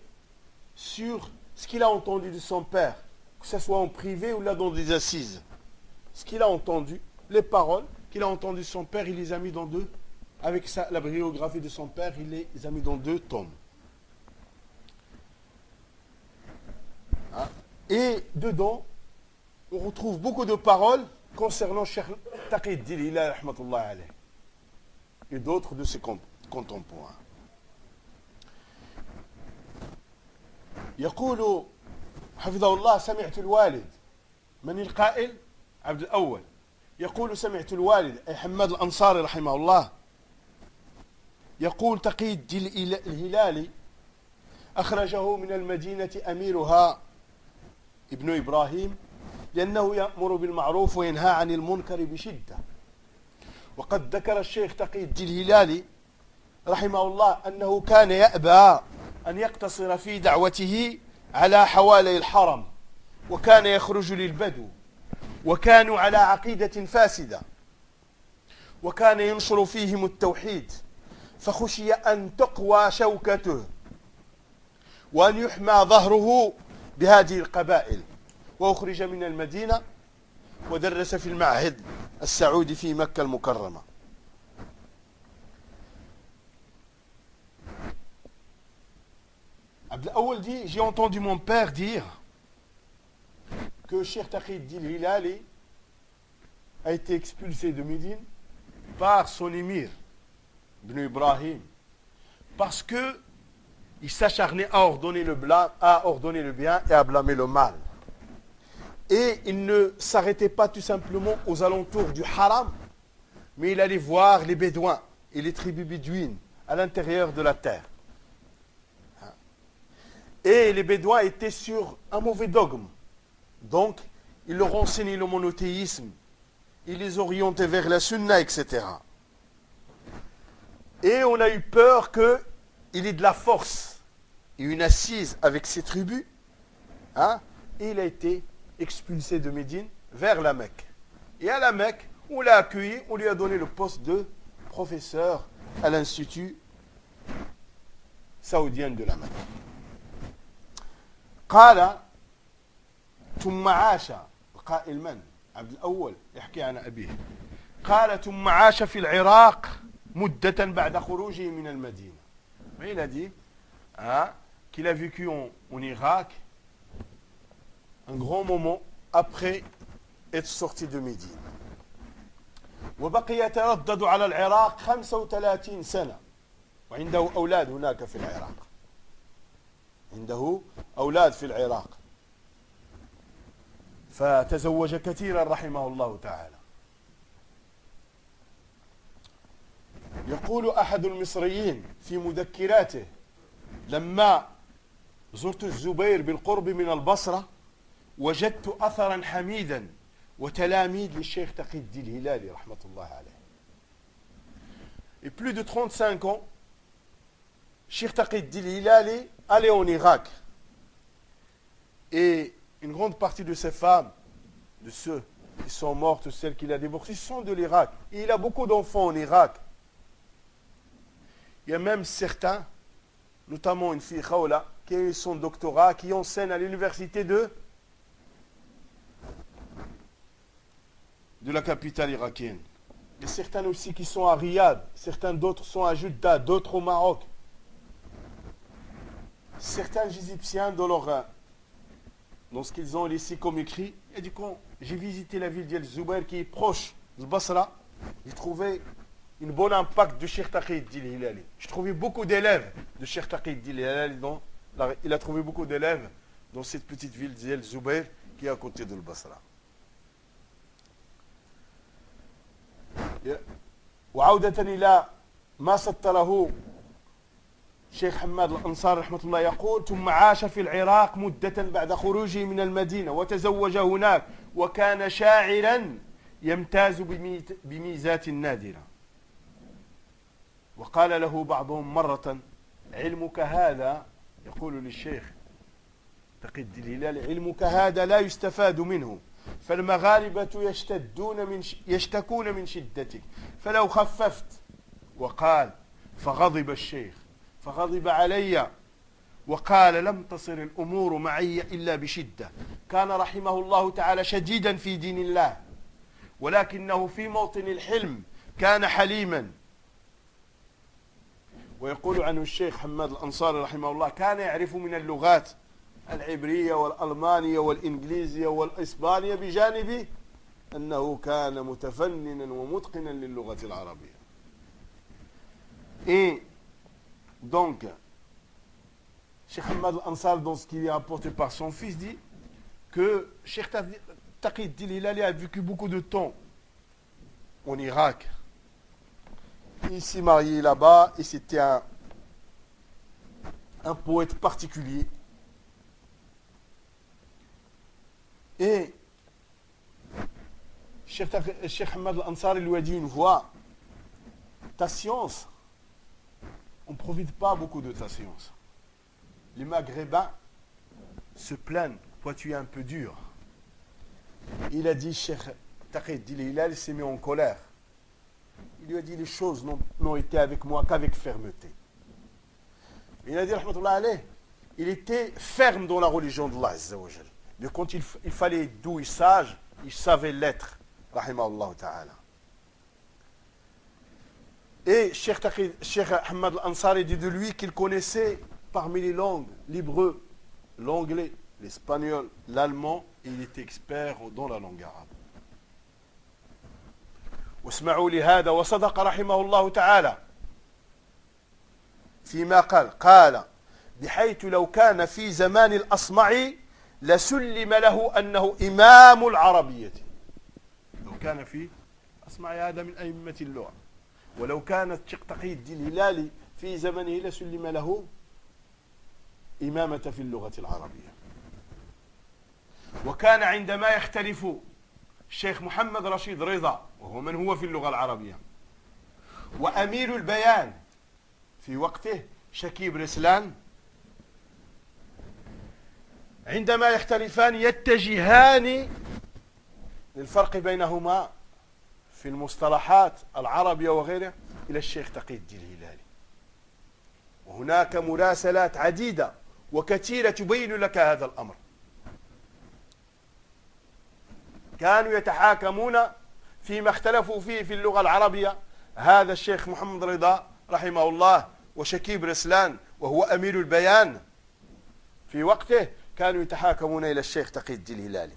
sur ce qu'il a entendu de son père, que ce soit en privé ou là dans des assises. Ce qu'il a entendu, les paroles qu'il a entendues de son père, il les a mis dans 2, avec la biographie de son père, il les a mis dans 2 tomes. Et dedans, on retrouve beaucoup de paroles concernant Cheikh Taqi-ud-Din al-Hilali rahmatullah alayh et d'autres de ses contemporains. يقول حفظه الله سمعت الوالد من القائل عبد الأول يقول سمعت الوالد أي حماد الأنصاري رحمه الله يقول تقي الدين الهلالي أخرجه من المدينة أميرها ابن إبراهيم لأنه يأمر بالمعروف وينهى عن المنكر بشدة. وقد ذكر الشيخ تقي الدين الهلالي رحمه الله أنه كان يأبى أن يقتصر في دعوته على حوالي الحرم وكان يخرج للبدو وكانوا على عقيدة فاسدة وكان ينشر فيهم التوحيد فخشي أن تقوى شوكته وأن يحمى ظهره بهذه القبائل وأخرج من المدينة ودرس في المعهد السعودي في مكة المكرمة. Abdel Awwal dit, j'ai entendu mon père dire que Cheikh Taqi-ud-Din al-Hilali a été expulsé de Médine par son émir, Ibn Ibrahim, parce que il s'acharnait à ordonner le bien et à blâmer le mal. Et il ne s'arrêtait pas tout simplement aux alentours du haram, mais il allait voir les bédouins et les tribus bédouines à l'intérieur de la terre. Et les bédouins étaient sur un mauvais dogme. Donc, il leur enseignait le monothéisme, il les orientait vers la sunna, etc. Et on a eu peur qu'il ait de la force et une assise avec ses tribus, et il a été expulsé de Médine vers la Mecque. Et à la Mecque, on l'a accueilli, on lui a donné le poste de professeur à l'Institut saoudien de la Mecque. قال ثم عاش القائل من؟ عبد الأول يحكي عن أبيه. قال ثم عاش في العراق مدة بعد خروجه من المدينة. Mais il a dit qu'il a vécu en Irak un grand moment après être sorti de Médine. وبقي يتردد على العراق 35 سنة وعنده أولاد هناك في العراق. عنده أولاد في العراق فتزوج كثيرا رحمه الله تعالى. يقول أحد المصريين في مذكراته لما زرت الزبير بالقرب من البصرة وجدت أثرا حميدا وتلاميذ للشيخ تقي الدين الهلالي رحمة الله عليه. Et plus de 35 ans, Cheikh Taqi el-Din al-Hilali allait en Irak. Et une grande partie de ces femmes, de ceux qui sont mortes, celles qu'il a divorcées, sont de l'Irak. Et il a beaucoup d'enfants en Irak. Il y a même certains, notamment une fille Khawla, qui a eu son doctorat, qui enseigne à l'université de la capitale irakienne. Et certains aussi qui sont à Riyad, certains d'autres sont à Jeddah, d'autres au Maroc. Certains Égyptiens dans ce qu'ils ont laissé comme écrit, et du coup, j'ai visité la ville d'El Zubair qui est proche de Basra. J'ai trouvé un bon impact de Cheikh Taqi el-Din al-Hilali. J'ai trouvé beaucoup d'élèves de Cheikh Taqi el-Din al-Hilali. Il a trouvé beaucoup d'élèves dans cette petite ville d'El Zubair qui est à côté de Basra. وعودة إلى ما سطره شيخ حماد الأنصاري رحمة الله يقول: ثم عاش في العراق مدة بعد خروجه من المدينة وتزوج هناك وكان شاعرا يمتاز بميزات نادرة. وقال له بعضهم مرة: علمك هذا، يقول للشيخ تقي الدين الهلالي: علمك هذا لا يستفاد منه، فالمغاربة يشتكون من شدتك، فلو خففت. وقال: فغضب الشيخ فغضب علي وقال: لم تصر الأمور معي إلا بشدة. كان رحمه الله تعالى شديدا في دين الله، ولكنه في موطن الحلم كان حليما. ويقول عنه الشيخ حماد الأنصاري رحمه الله: كان يعرف من اللغات العبرية والألمانية والإنجليزية والإسبانية، بجانب أنه كان متفننا ومتقنا للغة العربية. Et donc, Cheikh Hamad al-Ansar, dans ce qui est apporté par son fils, dit que Cheikh Taqi el-Din al-Hilali a vécu beaucoup de temps en Irak. Il s'est marié là-bas et c'était un poète particulier. Et Cheikh Hamad al-Ansar lui a dit une fois: ta science, on ne profite pas beaucoup de ta science. Les Maghrébins se plaignent, toi tu es un peu dur. Il a dit, Cheikh Taqi el-Din al-Hilali s'est mis en colère. Il lui a dit: les choses n'ont été avec moi qu'avec fermeté. Il a dit, rahmatullah alayh, il était ferme dans la religion d'Allah Azza wa Jal. Mais quand il fallait être doux et sage, il savait l'être, rahimahullah ta'ala. Et Cheikh Hamad al-Ansari dit de lui qu'il connaissait parmi les langues l'hébreu, l'anglais, l'espagnol, l'allemand, et il était expert dans la langue arabe. واسمعوا لهذا وصدق رحمه الله تعالى فيما قال بحيث لو كان في زمان الأصمعي لسلم له أنه إمام العربية. لو كان في أصمعي هذا من أئمة اللغة، ولو كانت شيخ تقي الدين الهلالي في زمنه لسلم له إمامة في اللغة العربية. وكان عندما يختلف الشيخ محمد رشيد رضا، وهو من هو في اللغة العربية، وأمير البيان في وقته شكيب رسلان، عندما يختلفان يتجهان للفرق بينهما في المصطلحات العربية وغيرها إلى الشيخ تقي الدين الهلالي. وهناك مراسلات عديدة وكثيرة تبين لك هذا الأمر. كانوا يتحاكمون فيما اختلفوا فيه في اللغة العربية، هذا الشيخ محمد رضا رحمه الله وشكيب رسلان وهو أمير البيان في وقته، كانوا يتحاكمون إلى الشيخ تقي الدين الهلالي.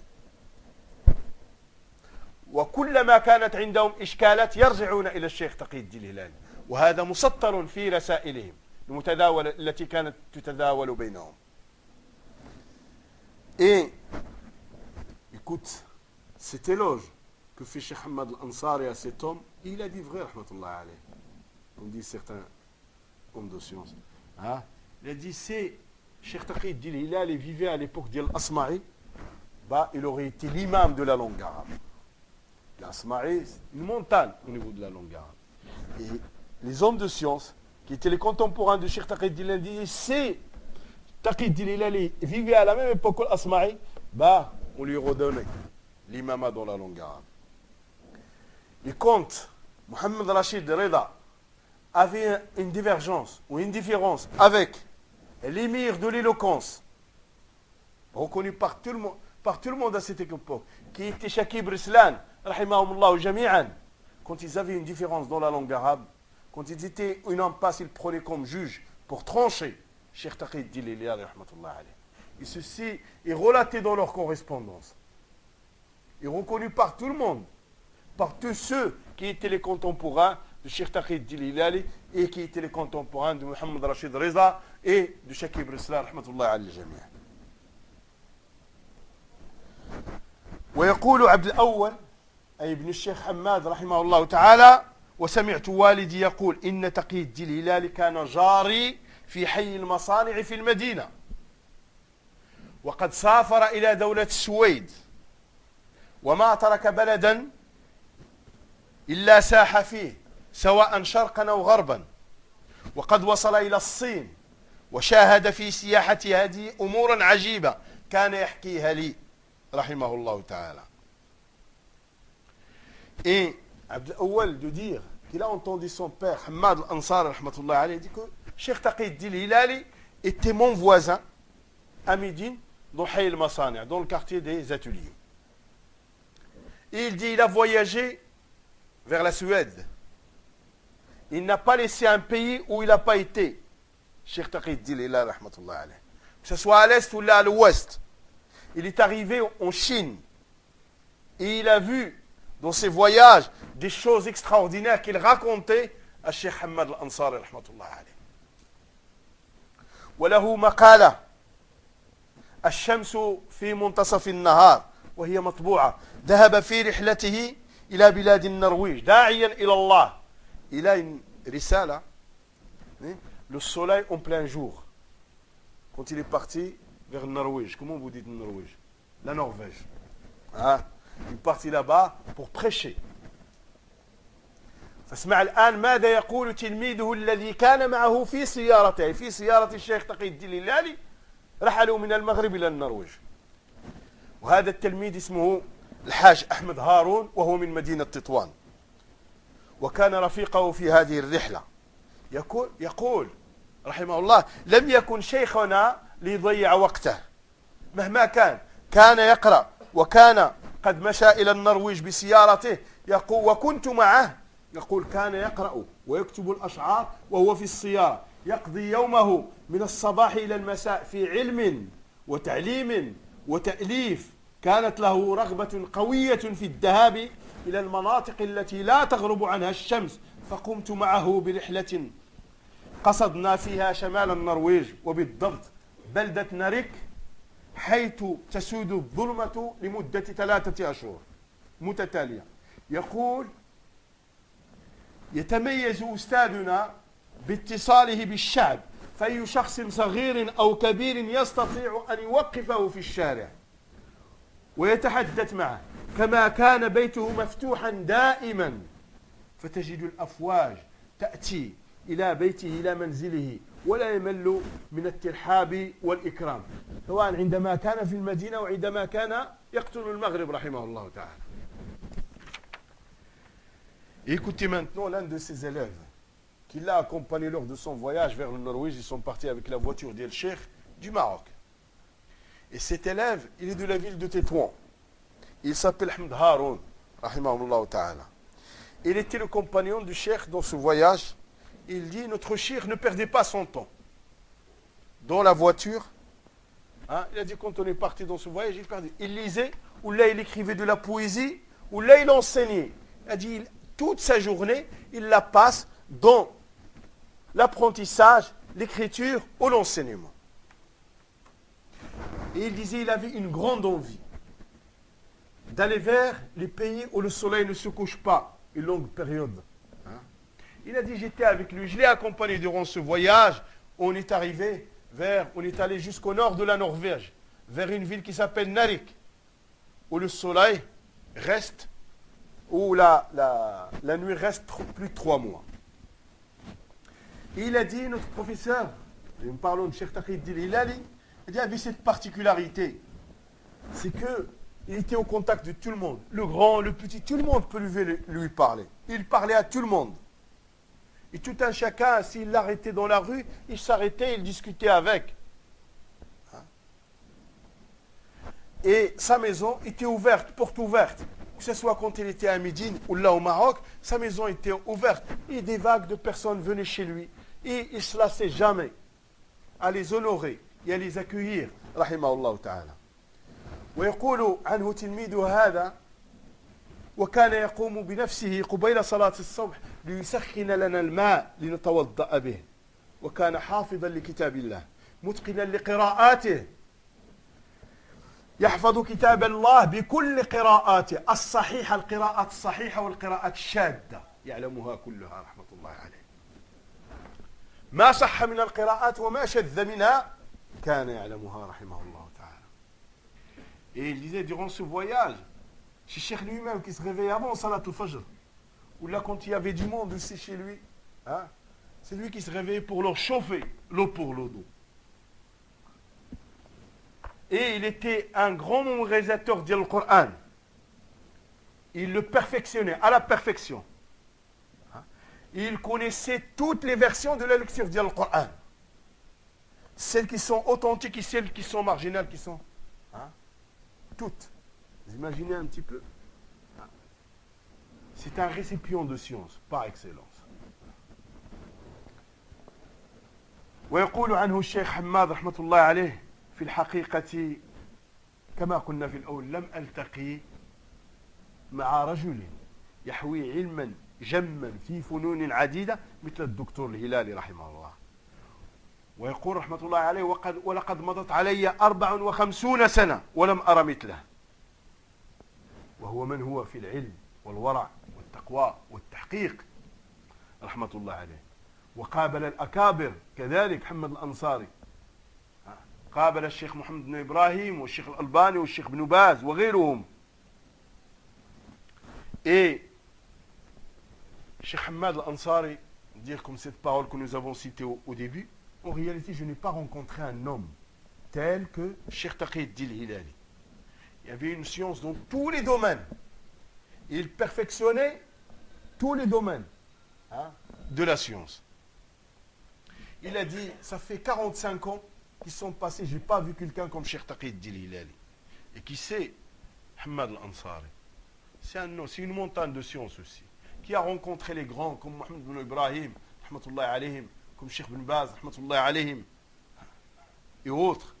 وكلما كانت عندهم إشكالات يرجعون إلى الشيخ تقي الدين الهلالي، وهذا مسطر في رسائلهم المتداولة التي كانت تتداول بينهم. Et écoute, cet éloge que fait Cheikh Hamad al-Ansari à cet homme, il a dit vrai, rahmatullah alayh, comme disent certains hommes de science. Hein? Il a dit: c'est Cheikh Taqi Din Hilali vivait à l'époque d'Al-Asma'i, bah, il aurait été l'imam de la langue arabe. L'Asma'i, c'est une montagne au niveau de la langue arabe. Et les hommes de science, qui étaient les contemporains de Cheikh Taqi Din Hilali, disaient si Taqi Din Hilali vivait à la même époque que l'Asma'i, bah, on lui redonnait l'imama dans la langue arabe. Et quand Mohamed Rachid Reda avait une divergence ou une différence avec l'émir de l'éloquence, reconnu par tout le monde à cette époque, qui était Shakib Rislan, rahimahumullah jami'an, quand ils avaient une différence dans la langue arabe, quand ils étaient une impasse, ils prenaient comme juge pour trancher Cheikh Taqi Din Hilali, rahmatullah alayh. Et ceci est relaté dans leur correspondance. Et reconnu par tout le monde, par tous ceux qui étaient les contemporains de Cheikh Taqi Din Hilali et qui étaient les contemporains de Mohamed Rachid Reza et de Shakib Rislan, rahmatullah alayh jami'an. ويقول عبد الأول أي ابن الشيخ حماد رحمه الله تعالى وسمعت والدي يقول إن تقي الدين الهلالي كان جاري في حي المصانع في المدينة وقد سافر إلى دولة السويد وما ترك بلدا إلا ساح فيه سواء شرقا أو غربا وقد وصل إلى الصين وشاهد في سياحته هذه أمورا عجيبة كان يحكيها لي رحمه الله تعالى. Et Abd al-Awwal de dire qu'il a entendu son père Hamad al-Ansar rahmatullah alayhi dit que Cheikh Taqi Din Hilali était mon voisin à Médine dans Hay al-Masani', dans le quartier des ateliers. Et il dit il a voyagé vers la Suède. Il n'a pas laissé un pays où il n'a pas été. Cheikh Taqi Din Hilali rahmatullah alayhi. Que ce soit à l'est ou là à l'ouest. Il est arrivé en Chine et il a vu dans ses voyages des choses extraordinaires qu'il racontait à Cheikh Hamad al-Ansari rahmatullah alayh. وله مقالة الشمس في منتصف النهار وهي مطبوعة ذهب في رحلته إلى بلاد النرويج داعيا إلى الله. Il a une risala, le soleil en plein jour, quand il est parti vers le Norvège. Comment vous dites Norvège? La Norvège. Hein? Il est parti là-bas pour prêcher. فاسمع الآن ماذا يقول تلميذه الذي كان معه في سيارته في سيارة الشيخ تقي الدين الهلالي رحلوا من المغرب إلى النرويج. وهذا التلميذ اسمه الحاج أحمد هارون وهو من مدينة تطوان وكان رفيقه في هذه الرحلة. يقول رحمه الله لم يكن شيخنا ليضيع وقته مهما كان يقرأ وكان قد مشى إلى النرويج بسيارته. يقول وكنت معه يقول كان يقرأ ويكتب الأشعار وهو في السيارة يقضي يومه من الصباح إلى المساء في علم وتعليم وتأليف. كانت له رغبة قوية في الذهاب إلى المناطق التي لا تغرب عنها الشمس فقمت معه برحلة قصدنا فيها شمال النرويج وبالضبط بلدة ناريك حيث تسود الظلمة لمدة 3 أشهر متتالية. يقول يتميز أستاذنا باتصاله بالشعب فأي شخص صغير أو كبير يستطيع أن يوقفه في الشارع ويتحدث معه كما كان بيته مفتوحا دائما فتجد الأفواج تأتي إلى بيته إلى منزله ولا يمل من الترحاب والإكرام سواء عندما كان في المدينة وعندما كان يقطن المغرب رحمه الله تعالى. Écoutez maintenant l'un de ses élèves qui l'a accompagné lors de son voyage vers le Norvège. Ils sont partis avec la voiture d'El Cheikh du Maroc. Et cet élève, il est de la ville de Tétouan. Il s'appelle Ahmed Haroun, rahimahullah ta'ala. Il était le compagnon du Cheikh dans ce voyage. Il dit, notre Cheikh ne perdait pas son temps. Dans la voiture, hein, il a dit, quand on est parti dans ce voyage, il lisait, ou là il écrivait de la poésie, ou là il enseignait. Il a dit, toute sa journée, il la passe dans l'apprentissage, l'écriture ou l'enseignement. Et il disait, il avait une grande envie d'aller vers les pays où le soleil ne se couche pas une longue période. Il a dit, j'étais avec lui, je l'ai accompagné durant ce voyage. On est arrivé on est allé jusqu'au nord de la Norvège, vers une ville qui s'appelle Narvik, où le soleil reste, où la nuit reste plus de 3 mois. Et il a dit, notre professeur, et nous parlons de Cheikh Taqiyuddin Hilali, il avait cette particularité, c'est qu'il était au contact de tout le monde, le grand, le petit, tout le monde peut lui parler. Il parlait à tout le monde. Et tout un chacun, s'il l'arrêtait dans la rue, il s'arrêtait, il discutait avec. Et sa maison était ouverte, porte ouverte. Que ce soit quand il était à Médine ou là au Maroc, sa maison était ouverte. Et des vagues de personnes venaient chez lui. Et il ne se lassait jamais à les honorer et à les accueillir. Rahimahullah ta'ala. ويقول عنه تلميذه هذا وكان يقوم بنفسه قبيل صلاة الصبح ليسخن لنا الماء لنتوضأ به وكان حافظا لكتاب الله متقنا لقراءاته يحفظ كتاب الله بكل قراءاته الصحيحة القراءات الصحيحة والقراءات الشاذة يعلمها كلها رحمة الله عليه ما صح من القراءات وما شذ منها كان يعلمها رحمه الله تعالى. Et il disait durant ce voyage, chez Cheikh lui-même qui se réveillait avant Salat al-Fajr, ou là quand il y avait du monde aussi chez lui, hein, c'est lui qui se réveillait pour leur chauffer l'eau pour l'eau d'eau. Et il était un grand mémorisateur du Coran. Il le perfectionnait à la perfection. Il connaissait toutes les versions de la lecture du Coran. Celles qui sont authentiques et celles qui sont marginales, qui sont... Hein, toutes. Vous imaginez un petit peu? C'est un récipient de science, par excellence. ويقول عنه الشيخ حماد رحمة الله عليه في الحقيقة كما قلنا في الأول لم ألتقي مع رجل يحوي علما جما في فنون عديدة مثل الدكتور الهلالي رحمه الله. ويقول رحمة الله عليه ولقد مضت علي 54 سنة ولم أرى مثله وهو من هو في العلم والورع والتقوى والتحقيق رحمة الله عليه. وقابل الأكابر كذلك محمد الأنصاري قابل الشيخ محمد بن إبراهيم والشيخ الألباني والشيخ بن باز وغيرهم. Et Cheikh Hamad al-Ansari, dire comme cette parole que nous avons citée au début, en réalité, je n'ai pas rencontré un homme tel que Cheikh Taqiyuddin Hilali. Il y avait une science dans tous les domaines. Il perfectionnait tous les domaines de la science. Il a dit, ça fait 45 ans qu'ils sont passés, je n'ai pas vu quelqu'un comme Cheikh Taqiyuddin Hilali. Et qui c'est Hamad al-Ansari. C'est une montagne de science aussi. Qui a rencontré les grands comme Mohamed bin Ibrahim, rahmatullahi alayhim, comme Cheikh bin Baz, rahmatullahi alayhim, et autres.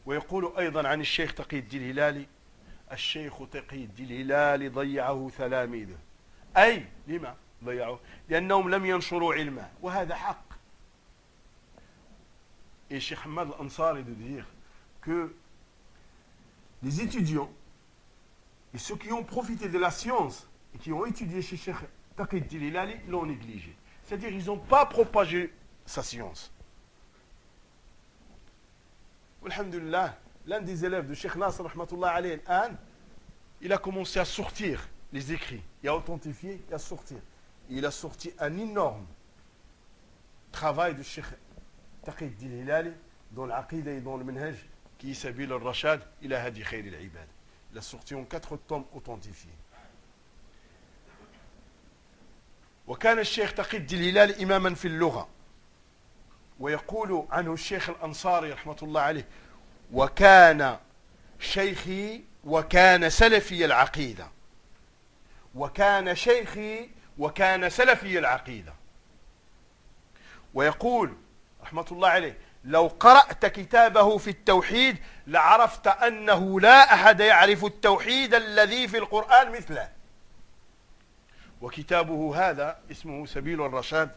ويقول أيضا عن الشيخ تقي الدين الهلالي الشيخ تقي الدين الهلالي ضيعه تلاميذه. أي لما ضيعوه؟ لأنهم لم ينشروا علمه وهذا حق. Et Cheikh Hamad al-Ansari de dire que les étudiants et ceux qui ont profité de la science et qui ont étudié chez Cheikh Taqiyuddin Hilali l'ont négligé. C'est-à-dire qu'ils n'ont pas propagé sa science. Alhamdulillah, l'un des élèves de Cheikh Nasr, rahmatullah alayhi, il a commencé à sortir les écrits, et à authentifier et à sortir. Et il a sorti un énorme travail de Cheikh Taqiyuddin Hilali dans l'Aqida et dans le Manhaj qui est Sabil al-Rashad ila hadi khayr al-ibad. Il a sorti en 4 tomes authentifiés. وكان الشيخ تقي الدين الهلالي إماما في اللغة. ويقول عنه الشيخ الأنصاري رحمة الله عليه وكان شيخي وكان سلفي العقيدة. وكان شيخي وكان سلفي العقيدة. ويقول رحمة الله عليه لو قرأت كتابه في التوحيد لعرفت أنه لا أحد يعرف التوحيد الذي في القرآن مثله. وكتابه هذا اسمه سبيل الرشاد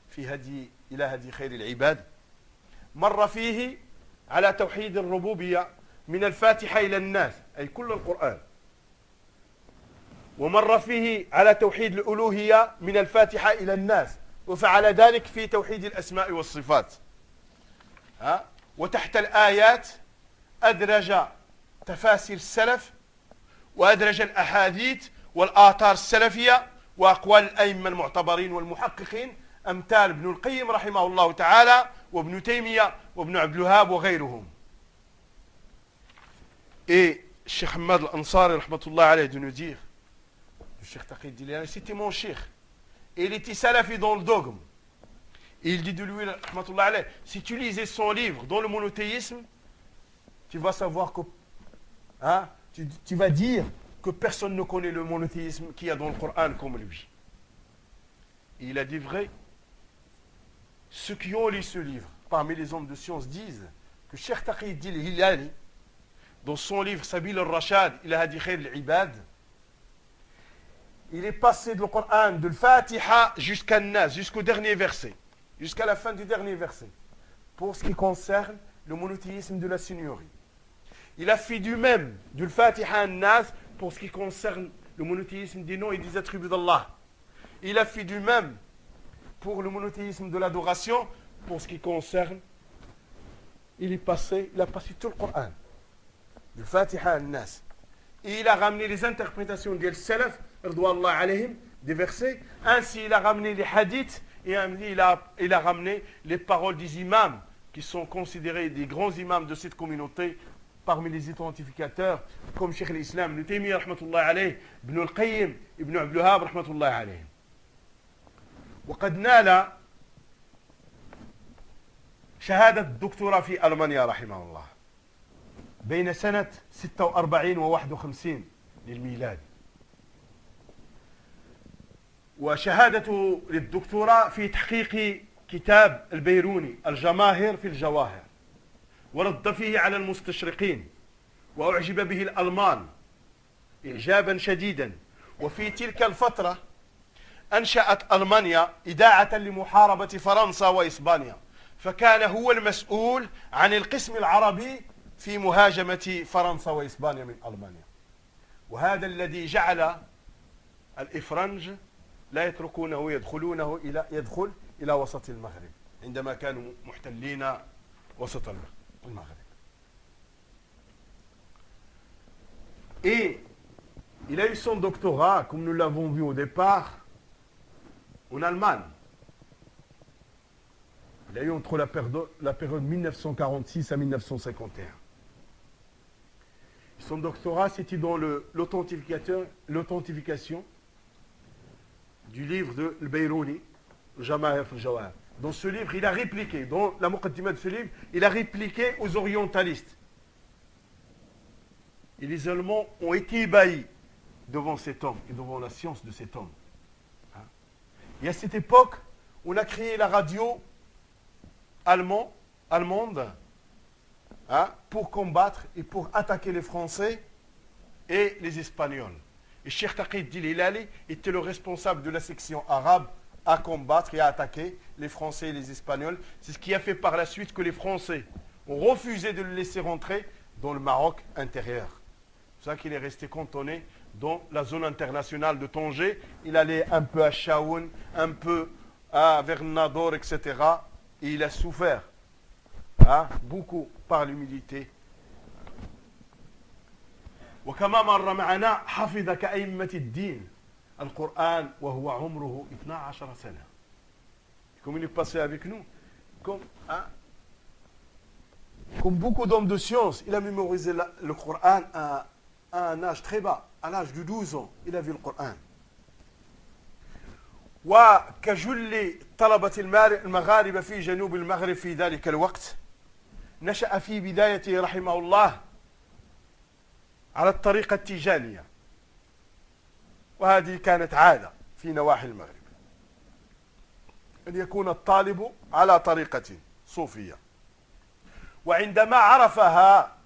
في هدي إلى هدي خير العباد. مر فيه على توحيد الربوبية من الفاتحة إلى الناس أي كل القرآن. ومر فيه على توحيد الألوهية من الفاتحة إلى الناس. وفعل ذلك في توحيد الأسماء والصفات. وتحت الآيات أدرج تفاسير السلف وأدرج الأحاديث والآثار السلفية وأقوال الأئمة المعتبرين والمحققين أمثال ابن القيم رحمه الله تعالى وابن تيمية وابن عبد الوهاب وغيرهم. Et Cheikh Ahmad al-Ansari rahmatullah alayhi de nous dire, le Cheikh Taqi Jilani, c'était mon Cheikh. Et il était salafi dans le dogme. Et il dit de lui, rahmatullah alayhi, si tu lisais son livre dans le monothéisme, tu vas savoir que, tu vas dire que personne ne connaît le monothéisme qu'il y a dans le Coran comme lui. Et il a dit vrai. Ceux qui ont lu ce livre, parmi les hommes de science, disent que Cheikh Taqi Hilali, dans son livre Sabil al-Rashad, il a dit Khair al-Ibad, il est passé de le Coran, de l'Fatiha jusqu'à Nas, jusqu'au dernier verset, jusqu'à la fin du dernier verset, pour ce qui concerne le monothéisme de la seigneurie. Il a fait du même, de l'Fatiha à Nas, pour ce qui concerne le monothéisme des noms et des attributs d'Allah. Il a fait du même pour le monothéisme de l'adoration, pour ce qui concerne, il a passé tout le Coran, du Fatiha à Nas. Et il a ramené les interprétations des salaf, radouallahu alayhim, des versets. Ainsi, il a ramené les hadiths et il a ramené les paroles des imams qui sont considérés des grands imams de cette communauté parmi les identificateurs, comme Cheikh l'Islam, Ibn Taymiyyah, rahmatullah alayh, Ibn al-Qayyim, Ibn Abd al-Wahhab, rahmatullah alayh. وقد نال شهادة الدكتوراه في ألمانيا رحمه الله بين سنة 46 و 51 للميلاد، وشهادته للدكتوراه في تحقيق كتاب البيروني الجماهر في الجواهر، ورد فيه على المستشرقين وأعجب به الألمان إعجابا شديدا. وفي تلك الفترة أنشأت ألمانيا إذاعة لمحاربة فرنسا وإسبانيا، فكان هو المسؤول عن القسم العربي في مهاجمة فرنسا وإسبانيا من ألمانيا. وهذا الذي جعل الإفرنج لا يتركونه يدخل إلى وسط المغرب عندما كانوا محتلين وسط المغرب. Et il a eu son doctorat, comme nous l'avons vu au départ, en Allemagne. Il a eu entre la période 1946 à 1951. Son doctorat, c'était dans l'authentification du livre de Al-Bayrouni, Jama'ir al-Jawahir. Dans ce livre, il a répliqué, dans la muqaddimah de ce livre, il a répliqué aux orientalistes. Et les Allemands ont été ébahis devant cet homme et devant la science de cet homme. Et à cette époque, on a créé la radio allemande pour combattre et pour attaquer les Français et les Espagnols. Et Cheikh Taqi Hilali était le responsable de la section arabe à combattre et à attaquer les Français et les Espagnols. C'est ce qui a fait par la suite que les Français ont refusé de le laisser rentrer dans le Maroc intérieur. C'est pour ça qu'il est resté cantonné dans la zone internationale de Tanger. Il allait un peu à Chaoun, un peu vers Nador, etc. Et il a souffert beaucoup par l'humilité. وكما مر معنا حفظ كأئمة الدين القرآن وهو عمره 12 سنة. Comme il est passé avec nous, comme beaucoup d'hommes de science, il a mémorisé le Coran à un âge très bas, à l'âge de 12 ans, il a vu le Coran. وكجل طلبة المغاربة في جنوب المغرب في ذلك الوقت، نشأ في بدايته رحمه الله على الطريقة التيجانية، وهذه كانت عادة في نواحي المغرب أن يكون الطالب على طريقة صوفية. وعندما عرفها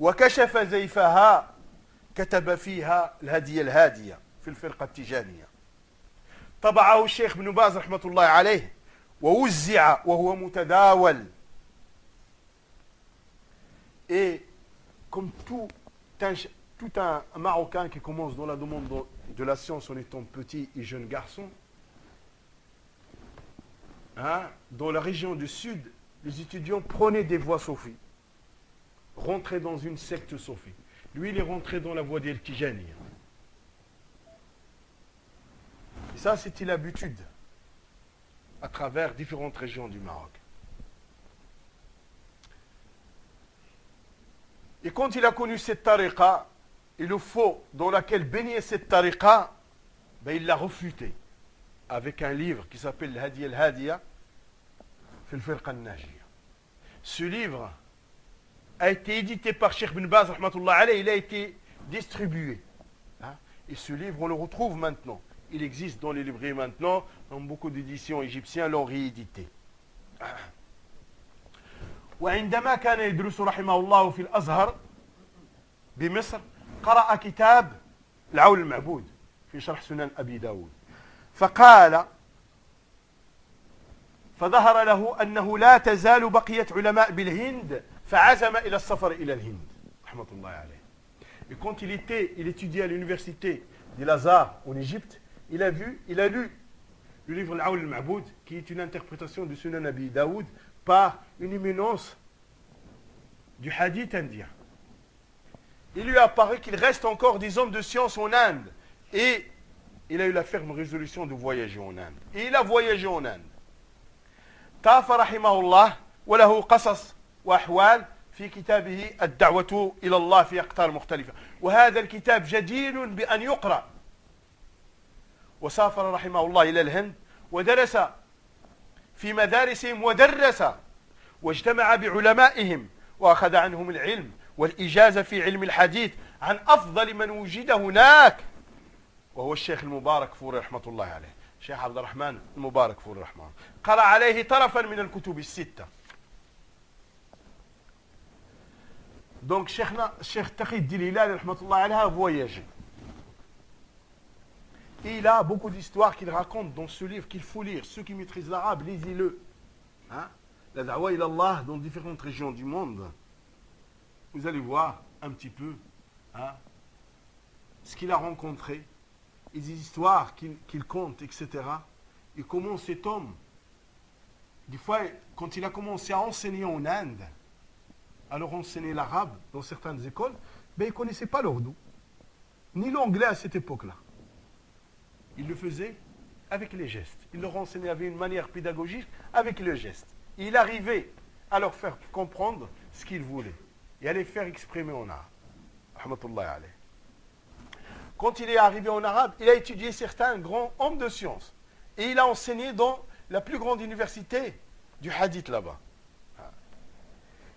وكشف زيفها كتب فيها الهدية الهادية في الفرقة التيجانية. طبعه الشيخ ابن باز رحمة الله عليه ووزع وهو متداول. Et comme tout un Marocain qui commence dans la demande de la science en étant petit et jeune garçon, dans la région du sud les étudiants prenaient des voies soufis, rentraient dans une secte soufie. Lui, il est rentré dans la voie des Tijani. Et ça, c'était l'habitude à travers différentes régions du Maroc. Et quand il a connu cette tariqa, et le faux dans lequel baignait cette tariqa, ben il l'a refuté avec un livre qui s'appelle Hadi al-Hadiya fi al-Firqa al-Najiya. Ce livre a été édité par Cheikh bin Baz, rahmatullah alayhi, il a été distribué. Et ce livre, on le retrouve maintenant. Il existe dans les librairies maintenant, dans beaucoup d'éditions égyptiennes l'ont réédité. وعندما كان يدرس رحمه الله في الأزهر بمصر قرأ كتاب العون المعبود في شرح سنن أبي داود فقال فظهر له أنه لا تزال بقية علماء بالهند فعزم إلى السفر إلى الهند رحمة الله عليه. Et quand il étudiait à l'université de Lazare en Égypte, il a lu le livre Al-Awl al-Ma'boud, qui est une interprétation du Sunan Abi Daoud par une éminence du hadith indien. Il lui a paru qu'il reste encore des hommes de science en Inde. Et il a eu la ferme résolution de voyager en Inde. Et il a voyagé en Inde. طاف رحمه الله وله قصص وأحوال في كتابه الدعوة إلى الله في أقطار مختلفة. وهذا الكتاب جدير بأن يقرأ. وسافر رحمه الله إلى الهند ودرس في مدارسهم ودرس واجتمع بعلمائهم وأخذ عنهم العلم والإجازة في علم الحديث عن أفضل من وجد هناك وهو الشيخ المبارك فوري رحمة الله عليه. الشيخ عبد الرحمن المبارك فوري رحمه الله قرأ عليه طرفا من الكتب الستة. Donc Cheikh Taqi-Din Hilali rahmatullah alayhi a voyagé. Et il a beaucoup d'histoires qu'il raconte dans ce livre qu'il faut lire. Ceux qui maîtrisent l'arabe, lisez-le. La da'wa ila Allah dans différentes régions du monde. Vous allez voir un petit peu ce qu'il a rencontré, et des histoires qu'il compte, etc. Et comment cet homme, des fois, quand il a commencé à enseigner en Inde, à leur enseigner l'arabe dans certaines écoles, ben, il ne connaissait pas l'ourdou, ni l'anglais à cette époque-là. Il le faisait avec les gestes. Il leur enseignait avec une manière pédagogique avec le geste. Et il arrivait à leur faire comprendre ce qu'ils voulaient et à les faire exprimer en arabe. Rahmatullahi alayhi. Quand il est arrivé en arabe, il a étudié certains grands hommes de science. Et il a enseigné dans la plus grande université du hadith là-bas.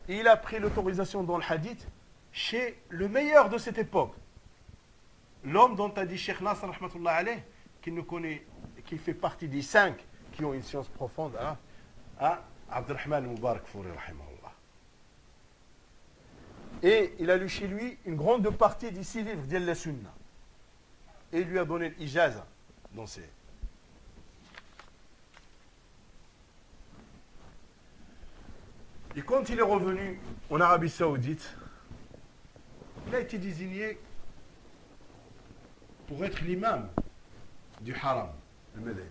Et il a pris l'autorisation dans le hadith chez le meilleur de cette époque. L'homme dont a dit Cheikh Nasr, rahmatullah alayh, qui fait partie des 5 qui ont une science profonde, Abdurrahman Mubarak Fouri, rahimahullah. Et il a lu chez lui une grande partie des 6 livres d'Al Sunnah. Et il lui a donné l'ijaza dans ces. Et quand il est revenu en Arabie Saoudite, il a été désigné pour être l'imam du haram, le Médine.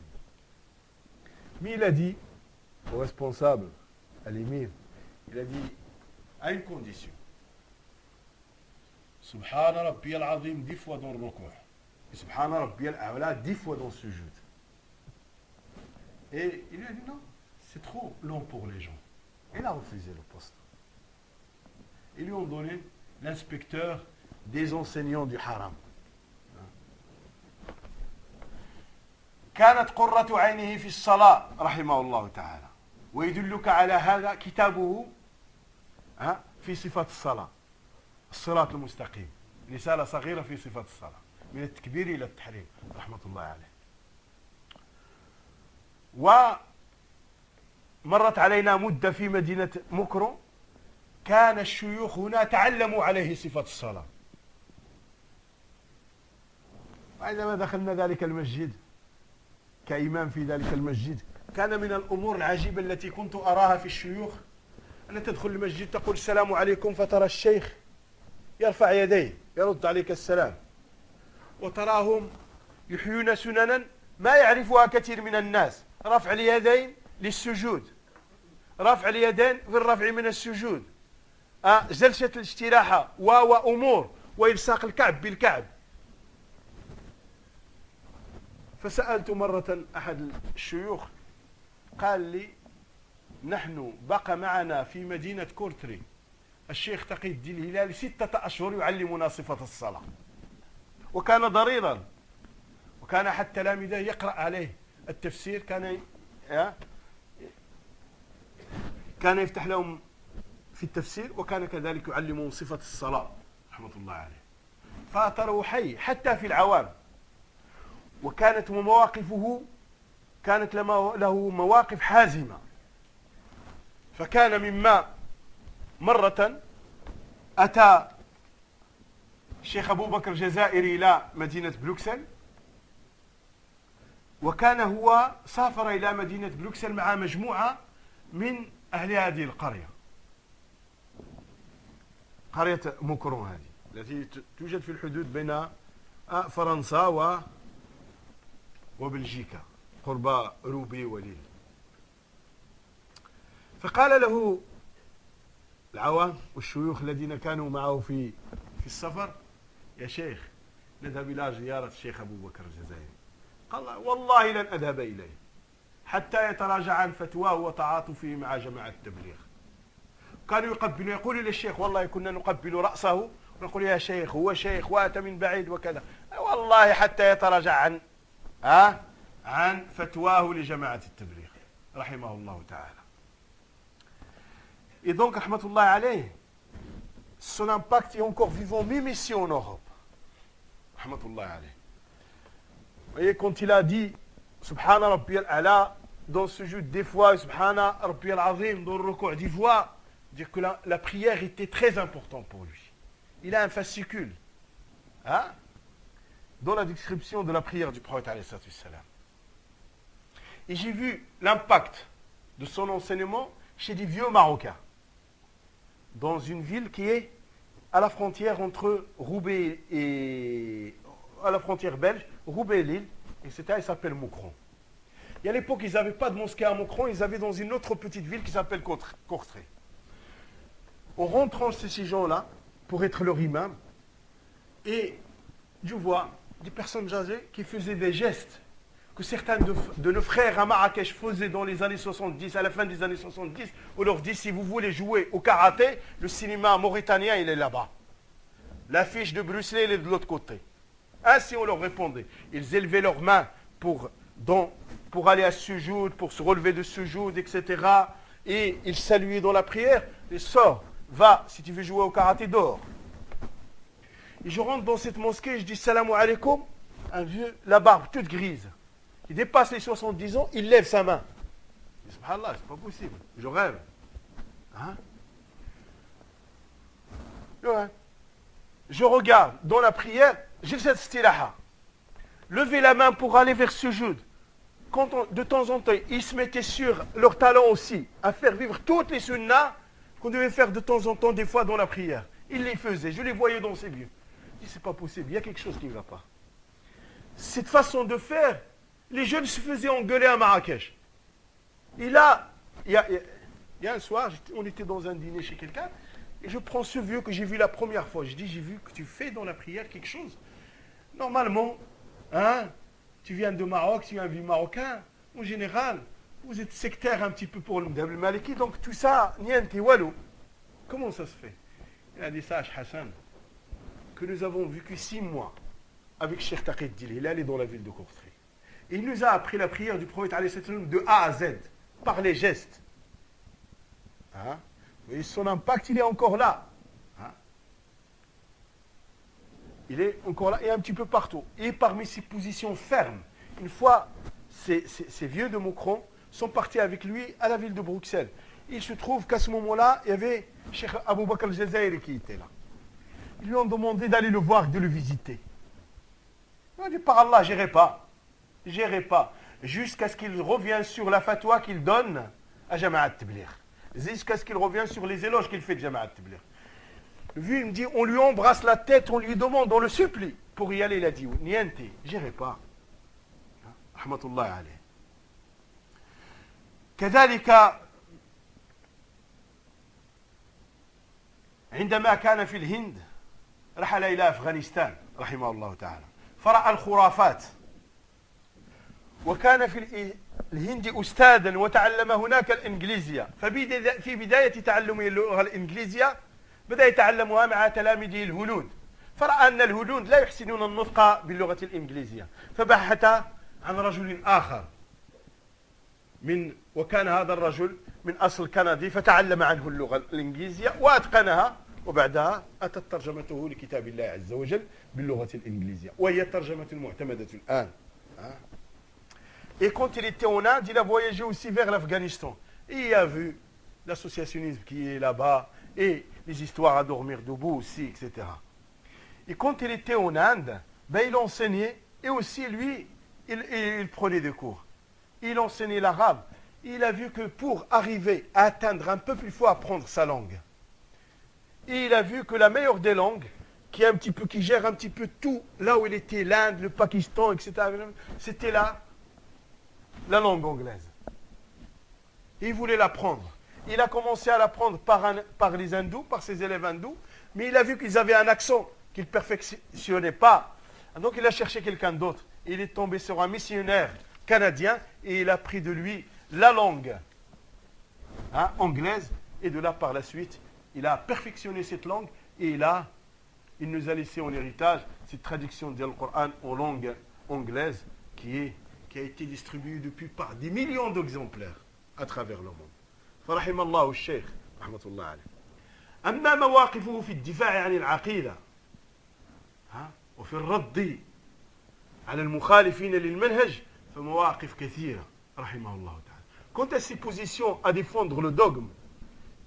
Mais il a dit au responsable, à l'émir, il a dit à une condition. Subhana Rabbi al-Azim 10 fois dans le recours. Et Subhana Rabbi al-A'la 10 fois dans le sujoud. Et il lui a dit non, c'est trop long pour les gens. Il a refusé le poste. Ils lui ont donné l'inspecteur des enseignants du haram. كانت قرة عينه في الصلاة رحمه الله تعالى ويدلك على هذا كتابه في صفات الصلاة الصراط المستقيم رسالة صغيرة في صفات الصلاة من التكبير إلى التحريم رحمة الله عليه. ومرت علينا مدة في مدينة مكرو كان الشيوخ هنا تعلموا عليه صفة الصلاة. وعندما دخلنا ذلك المسجد كإمام في ذلك المسجد كان من الأمور العجيبة التي كنت أراها في الشيوخ أن تدخل المسجد تقول السلام عليكم فترى الشيخ يرفع يديه يرد عليك السلام وتراهم يحيون سننا ما يعرفها كثير من الناس رفع اليدين للسجود رفع اليدين في الرفع من السجود، جلسة الاستراحة وأمور، وإلصاق الكعب بالكعب. فسألت مرة أحد الشيوخ قال لي نحن بقى معنا في مدينة كورتري الشيخ تقي الدين الهلالي 6 أشهر يعلمنا صفة الصلاة، وكان ضريرا، وكان أحد التلاميذ يقرأ عليه التفسير، كان يفتح لهم في التفسير، وكان كذلك يعلمهم صفة الصلاة رحمة الله عليه. فأثره حي حتى في العوام، وكانت مواقفه كانت له مواقف حازمة. فكان مما مرة أتى الشيخ أبو بكر الجزائري إلى مدينة بروكسل، وكان هو سافر إلى مدينة بروكسل مع مجموعة من أهل هذه القرية، قرية موكرون هذه التي توجد في الحدود بين فرنسا وبلجيكا قرب روبي وليل. فقال له العوام والشيوخ الذين كانوا معه في السفر: يا شيخ نذهب إلى زيارة الشيخ أبو بكر الجزائري. قال: والله لن أذهب إليه حتى يتراجع عن فتواه وتعاطفه مع جماعة التبليغ. كانوا يقبلوا، يقولوا للشيخ: والله كنا نقبل رأسه ونقول: يا شيخ هو شيخ وأتى من بعيد وكذا، والله حتى يتراجع عن فتواه لجماعة التبليغ رحمه الله تعالى. Et donc, rahmatullah alayh, son impact est encore vivant, même ici en Europe. Rahmatullah alayh. Vous voyez, quand il a dit Subhana Rabbi al-Ala dans ce jeu, des fois Subhana Rabbi al-Azim dans le recours, des fois, dire que la prière était très importante pour lui. Il a un fascicule dans la description de la prière du prophète alayhi salam. Et j'ai vu l'impact de son enseignement chez des vieux Marocains, dans une ville qui est à la frontière entre Roubaix et à la frontière belge, Roubaix et Lille, etc. Il s'appelle Moucron. Et à l'époque, ils n'avaient pas de mosquée à Moucron, ils avaient dans une autre petite ville qui s'appelle Courtrai. En rentrant chez ces gens-là pour être leur imam, et je vois des personnes âgées qui faisaient des gestes que certains de nos frères à Marrakech faisaient dans les années 70, à la fin des années 70, on leur dit: si vous voulez jouer au karaté, le cinéma mauritanien, il est là-bas. L'affiche de Bruxelles, elle est de l'autre côté. Ainsi, on leur répondait. Ils élevaient leurs mains pour aller à sujoud, pour se relever de sujoud, etc. Et ils saluaient dans la prière. Et sors, va, si tu veux jouer au karaté, dehors. Et je rentre dans cette mosquée, je dis salam alaikum, un vieux, la barbe toute grise. Il dépasse les 70 ans, il lève sa main. Je dis, subhanallah, c'est pas possible. Je rêve. Je regarde dans la prière, j'ai cette stilaha. Lever la main pour aller vers sujoud. De temps en temps, ils se mettaient sur leur talent aussi, à faire vivre toutes les sunnas qu'on devait faire de temps en temps, des fois dans la prière. Ils les faisaient, je les voyais dans ces vieux. Je dis, c'est pas possible, il y a quelque chose qui ne va pas. Cette façon de faire, les jeunes se faisaient engueuler à Marrakech. Et là, il y a un soir, on était dans un dîner chez quelqu'un, et je prends ce vieux que j'ai vu la première fois. Je dis, j'ai vu que tu fais dans la prière quelque chose. Normalement, tu viens de Maroc, tu es un vieux Marocain, en général, vous êtes sectaire un petit peu pour le Mdhab al-Maliki, donc tout ça, niente walou. Comment ça se fait? Il a dit ça, Hassan, que nous avons vécu 6 mois avec Cheikh Taqi el-Din Hilali dans la ville de Courtrai. Et il nous a appris la prière du prophète de A à Z, par les gestes. Et son impact, il est encore là. Il est encore là et un petit peu partout. Et parmi ses positions fermes, une fois, ces vieux de Moucron sont partis avec lui à la ville de Bruxelles. Il se trouve qu'à ce moment-là, il y avait Cheikh Abou Bakr al-Jazairi qui était là. Ils lui ont demandé d'aller le voir, de le visiter. Il a dit, par Allah, j'irai pas. J'irai pas. Jusqu'à ce qu'il revienne sur la fatwa qu'il donne à Jama'at Tabligh. Jusqu'à ce qu'il revienne sur les éloges qu'il fait de Jama'at Tabligh. Le vieux, il me dit, on lui embrasse la tête, on lui demande, on le supplie. Pour y aller, il a dit, niente, j'irai pas. Rahmatullah alayh. كذلك عندما كان في الهند رحل إلى أفغانستان رحمه الله تعالى فرأى الخرافات، وكان في الهند أستاذا وتعلم هناك الإنجليزية. ففي بداية تعلمه اللغة الإنجليزية بدأ يتعلمها مع تلاميذه الهنود، فرأى أن الهنود لا يحسنون النطق باللغة الإنجليزية، فبحث عن رجل آخر وكان هذا الرجل من أصل كندي، فتعلم عنه اللغة الإنجليزية وأتقنها، وبعدها أتت ترجمته لكتاب الله عز وجل باللغة الإنجليزية، وهي الترجمة المعتمدة الآن. Et quand il était en Inde, il a voyagé aussi vers l'Afghanistan. Et il a vu l'associationnisme qui est là-bas et les histoires à dormir debout aussi, etc. Et quand il était en Inde, il enseignait et aussi lui, il prenait des cours. Il enseignait l'arabe. Il a vu que pour arriver à atteindre un peu plus, il faut apprendre sa langue. Et il a vu que la meilleure des langues, qui gère un petit peu tout, là où il était, l'Inde, le Pakistan, etc., c'était la langue anglaise. Et il voulait l'apprendre. Il a commencé à l'apprendre par les hindous, par ses élèves hindous, mais il a vu qu'ils avaient un accent qu'il ne perfectionnait pas. Donc il a cherché quelqu'un d'autre. Il est tombé sur un missionnaire canadien et il a pris de lui la langue anglaise. Et de là, par la suite, il a perfectionné cette langue et il nous a laissé en héritage cette traduction du Coran en langue anglaise qui a été distribuée depuis par des millions d'exemplaires à travers le monde. فرحم الله الشيخ رحمة الله عليه. أما مواقفه في الدفاع عن العقيدة وفي الرد على المخالفين للمنهج فمواقف كثيرة رحمه الله تعالى. Quant à ses positions à défendre le dogme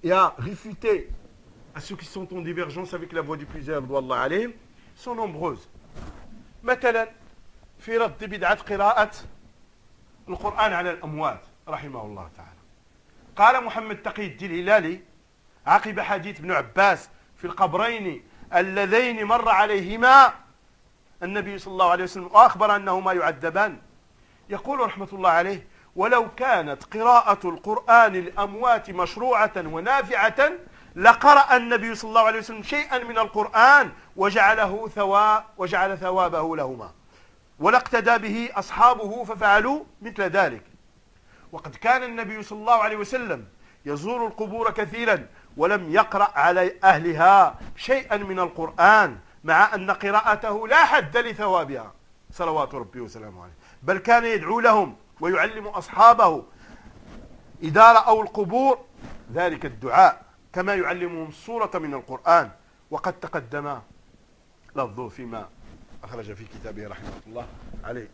et à réfuter à ceux qui sont en divergence avec la voie du plusieurs رضوان الله عليهم sont nombreuses. مثلا في رد بدعة قراءة القرآن على الأموات رحمه الله تعالى. قال محمد تقي الدين الهلالي عقب حديث ابن عباس في القبرين اللذين مر عليهما النبي صلى الله عليه وسلم وأخبر أنهما يعذبان، يقول رحمة الله عليه: ولو كانت قراءة القرآن للأموات مشروعة ونافعة لقرأ النبي صلى الله عليه وسلم شيئا من القرآن وجعل ثوابه لهما، ولاقتدى به أصحابه ففعلوا مثل ذلك. وقد كان النبي صلى الله عليه وسلم يزور القبور كثيرا ولم يقرأ على أهلها شيئا من القرآن، مع أن قراءته لا حد لثوابها صلوات ربي وسلامه عليه، بل كان يدعو لهم ويعلم أصحابه إذا رأوا القبور ذلك الدعاء كما يعلمهم سورة من القرآن، وقد تقدم لفظه فيما أخرج في كتابه رحمة الله عليه.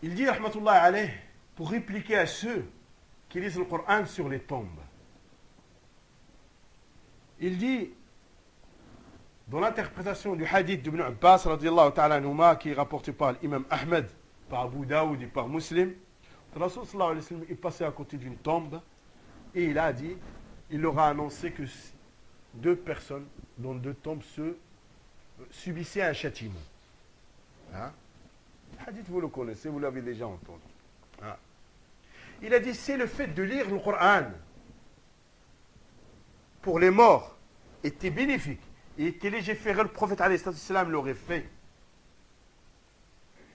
Il dit rahmatullah alayh, pour répliquer à ceux qui lisent le Coran sur les tombes. Il dit, dans l'interprétation du hadith d'Ibn Abbas radiyallahu ta'ala anhuma, qui est rapporté par l'imam Ahmed, par Abu Daoud et par Muslim, le Rasul sallallahu alayhi wa sallam est passé à côté d'une tombe et il a dit, il leur a annoncé que deux personnes dans deux tombes subissaient un châtiment. Le hadith, vous le connaissez, vous l'avez déjà entendu. Il a dit, c'est le fait de lire le Coran pour les morts était bénéfique et était légiféré, le prophète alayhi salam l'aurait fait.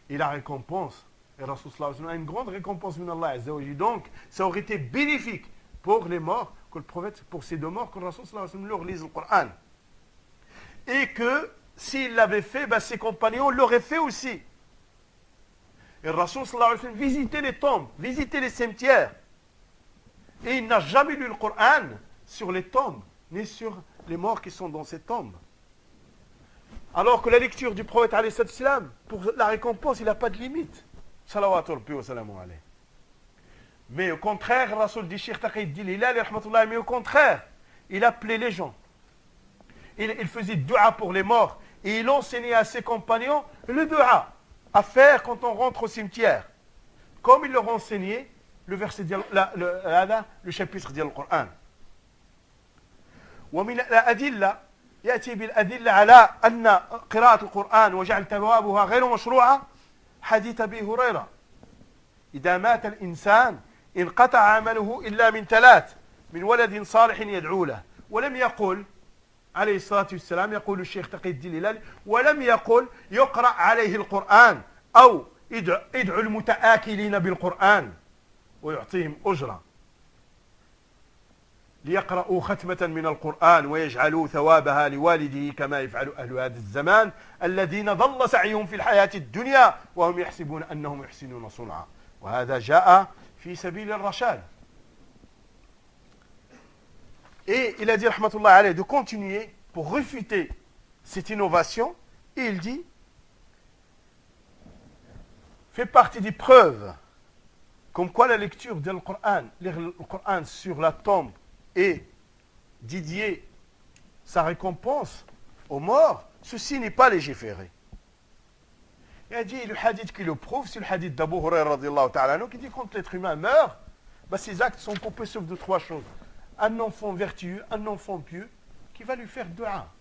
Et la récompense, et Rasul sallallahu alayhi wa sallam a une grande récompense min Allah azza wa jalla. Donc, ça aurait été bénéfique pour les morts, que le prophète, pour ces deux morts, que Rasul sallallahu alayhi wa sallam leur lise le Coran. Et que, s'il l'avait fait, ses compagnons l'auraient fait aussi. Et le Rasul sallallahu alayhi wa sallam visitait les tombes, visitait les cimetières. Et il n'a jamais lu le Coran sur les tombes, ni sur les morts qui sont dans ces tombes. Alors que la lecture du prophète alayhi salam, pour la récompense, il n'a pas de limite. Salawatu rabbi wa salamu alayhi. Mais au contraire, le Rasul dit, Cheikh Taqiyuddin Hilali, rahmatullah, mais au contraire, il appelait les gens. Il faisait dua pour les morts. Et il enseignait à ses compagnons le dua à faire quand on rentre au cimetière. Comme il leur enseignait le verset, le chapitre du Coran. ومن الأدلة يأتي بالأدلة على أن قراءة القرآن وجعل ثوابها غير مشروعة حديث أبي هريرة: إذا مات الإنسان انقطع عمله إلا من ثلاث: من ولد صالح يدعو له ولم يقل عليه الصلاة والسلام يقول الشيخ تقي الدين الهلالي ولم يقل يقرأ عليه القرآن أو ادعو المتآكلين بالقرآن ويعطيهم أجرة ليقرأوا ختمة من القرآن ويجعلوا ثوابها لوالده كما يفعل أهل هذا الزمان الذين ضل سعيهم في الحياة الدنيا وهم يحسبون أنهم يحسنون صنعا وهذا جاء في سبيل الرشاد. Et il a dit, rahmatullah alayh, de continuer pour réfuter cette innovation. Et il dit, fait partie des preuves comme quoi la lecture du Coran, lire le Coran sur la tombe et dédier sa récompense aux morts, ceci n'est pas légiféré. Il a dit, le hadith qui le prouve, c'est le hadith d'Abu Hurairah radiyallahu ta'ala anhu qui dit quand l'être humain meurt, bah, ses actes sont coupés sauf de trois choses. Un enfant vertueux, un enfant pieux, qui va lui faire dua.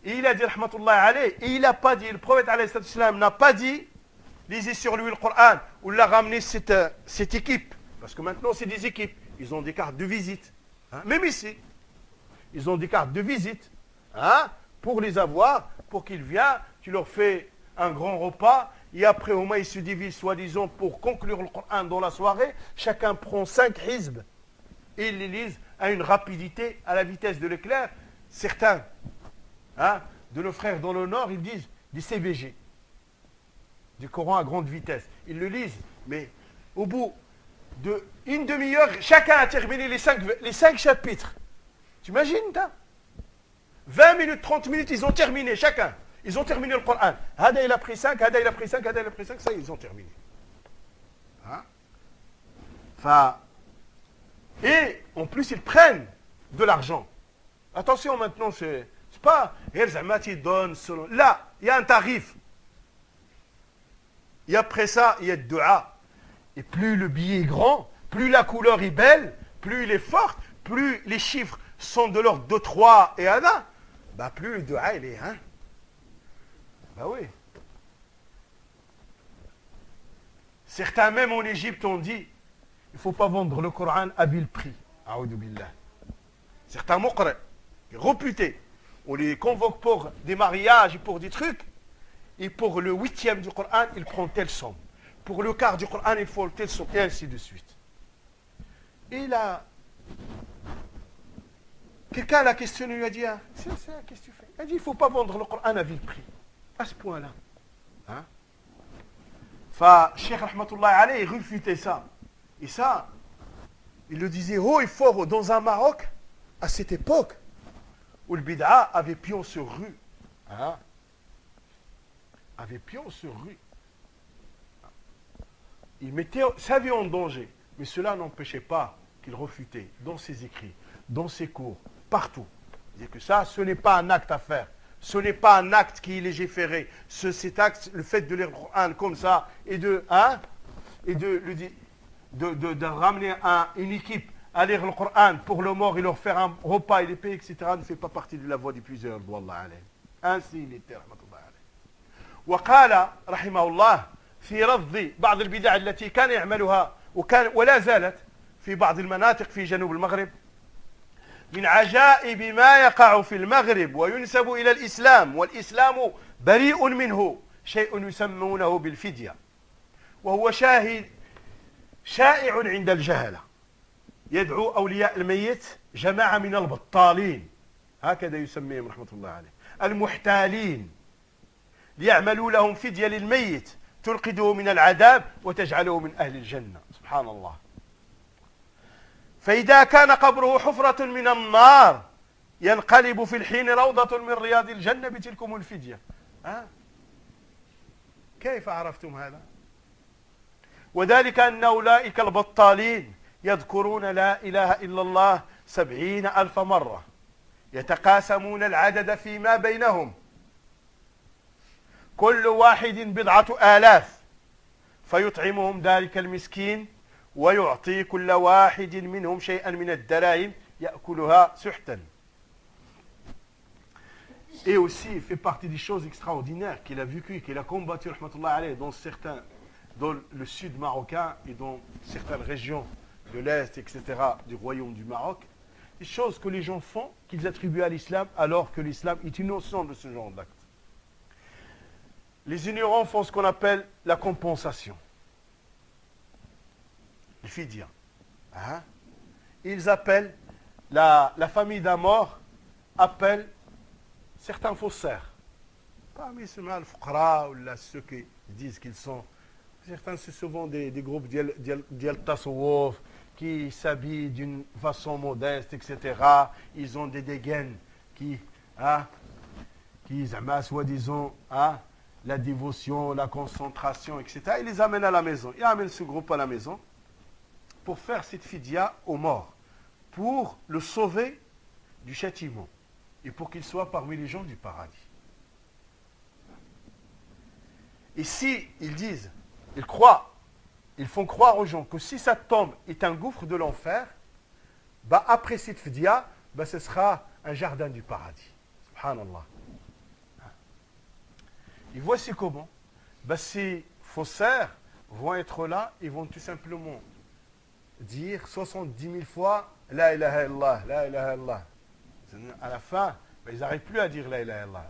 Et il a dit, rahmatullah alayh, et il n'a pas dit, le prophète alayhi salam n'a pas dit, lisez sur lui le Coran, ou l'a ramené cette équipe. Parce que maintenant, c'est des équipes. Ils ont des cartes de visite. Hein? Même ici, ils ont des cartes de visite. Hein? Pour les avoir, pour qu'ils viennent, tu leur fais un grand repas, et après, au moins, ils se divisent, soi-disant, pour conclure le Coran dans la soirée. Chacun prend 5 hizb. Et ils les lisent à une rapidité, à la vitesse de l'éclair. Certains hein, de nos frères dans le Nord, ils disent des CVG, du Coran à grande vitesse. Ils le lisent, mais au bout d'une demi-heure, chacun a terminé les 5 chapitres. Tu imagines, ça 20 minutes, 30 minutes, ils ont terminé, chacun. Ils ont terminé le Coran. Hada, il a pris 5, Hada, il a pris 5, Hada, il a pris 5, ça, ils ont terminé. Hein? Et en plus, ils prennent de l'argent. Attention maintenant, c'est pas Herzamati donne selon. Là, il y a un tarif. Et après ça, il y a de dua. Et plus le billet est grand, plus la couleur est belle, plus il est fort, plus les chiffres sont de l'ordre de 3 et 1, bah plus le dua il est. Hein? Bah oui. Certains même en Égypte ont dit il ne faut pas vendre le Coran à vil prix. A'oudou billah. Certains muqri, réputés, on les convoque pour des mariages et pour des trucs. Et pour le 8e du Coran, il prend telle somme. Pour le quart du Coran, il faut telle somme. Et ainsi de suite. Et là, quelqu'un l'a questionné, lui a dit, ah, c'est qu'est-ce que tu fais? Il a dit, il ne faut pas vendre le Coran à vil prix. À ce point-là. Hein? Cheikh Rahmatullah alayhi refutait ça. Et ça, il le disait haut et fort dans un Maroc, à cette époque, où le bid'a avait pion sur rue. Hein? Avait pion sur rue. Il mettait sa vie en danger. Mais cela n'empêchait pas qu'il refutait dans ses écrits, dans ses cours, partout. Il disait que ça, ce n'est pas un acte à faire. Ce n'est pas un acte qui est légiféré. Cet acte, le fait de lire le Coran comme ça, et de ramener une équipe à lire le Coran pour le mort et leur faire un repas et les payer, etc., ne fait pas partie de la voie des plusieurs. Ainsi il était. وقال رحمه الله في رفض بعض البدع التي كان يعملها ولا زالت في بعض المناطق في جنوب المغرب من عجائب ما يقع في المغرب وينسب إلى الإسلام والإسلام بريء منه شيء يسمونه بالفدية وهو شائع عند الجهلة يدعو أولياء الميت جماعة من البطالين هكذا يسميهم رحمة الله عليه المحتالين ليعملوا لهم فدية للميت تنقذه من العذاب وتجعله من أهل الجنة سبحان الله فإذا كان قبره حفرة من النار ينقلب في الحين روضة من رياض الجنة بتلكم الفدية كيف عرفتم هذا؟ وذلك أن أولئك البطالين يذكرون لا إله إلا الله 70,000 مرة يتقاسمون العدد فيما بينهم كل واحد 10,000 فيطعمهم ذلك المسكين ويعطي كل واحد منهم شيئا من الدراهم يأكلها سحتا. Et aussi, il fait partie des choses extraordinaires qu'il a vécues, qu'il a combattu, rahmatullah alayh, dans le sud marocain et dans certaines régions de l'Est, etc., du royaume du Maroc, des choses que les gens font, qu'ils attribuent à l'islam, alors que l'islam est innocent de ce genre d'actes. Les ignorants font ce qu'on appelle la compensation. Les fidya. Hein? Ils appellent, la famille d'un mort appelle certains faussaires. Parmi ceux-là, al-fuqara, ou là, ceux qui disent qu'ils sont. Certains, c'est souvent des groupes d'Yal-Tasawwuf qui s'habillent d'une façon modeste, etc. Ils ont des dégaines qui amassent, soi-disant, la dévotion, la concentration, etc. Ils les amènent à la maison. Ils amènent ce groupe à la maison pour faire cette fidya aux morts, pour le sauver du châtiment et pour qu'il soit parmi les gens du paradis. Et si ils disent, ils font croire aux gens que si sa tombe est un gouffre de l'enfer, après cette fidya, ce sera un jardin du paradis. Subhanallah. Et voici comment. Ces faussaires vont être là, ils vont tout simplement dire 70 000 fois La ilaha illallah, la ilaha illallah. À la fin, ils n'arrivent plus à dire La ilaha illallah.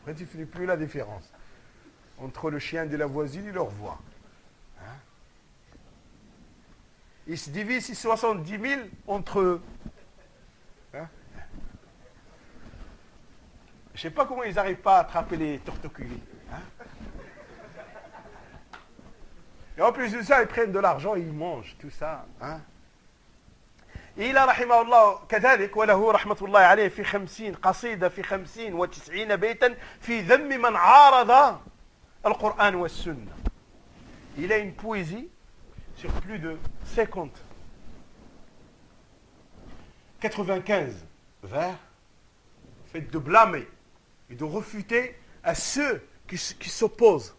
Après, tu ne fais plus la différence entre le chien de la voisine et leur voix. Ils se divisent ces 70 000 entre eux. Je ne sais pas comment ils n'arrivent pas à attraper les tortoculés. Et en plus de ça, ils prennent de l'argent et ils mangent tout ça. إلى رحمه الله كذلك وله رحمة الله عليه في 50 قصيدة في 50 و90 بيتا في ذم من عارض القرآن والسنة. Il a une poésie sur plus de 95 vers, fait de blâmer et de refuter à ceux qui s'opposent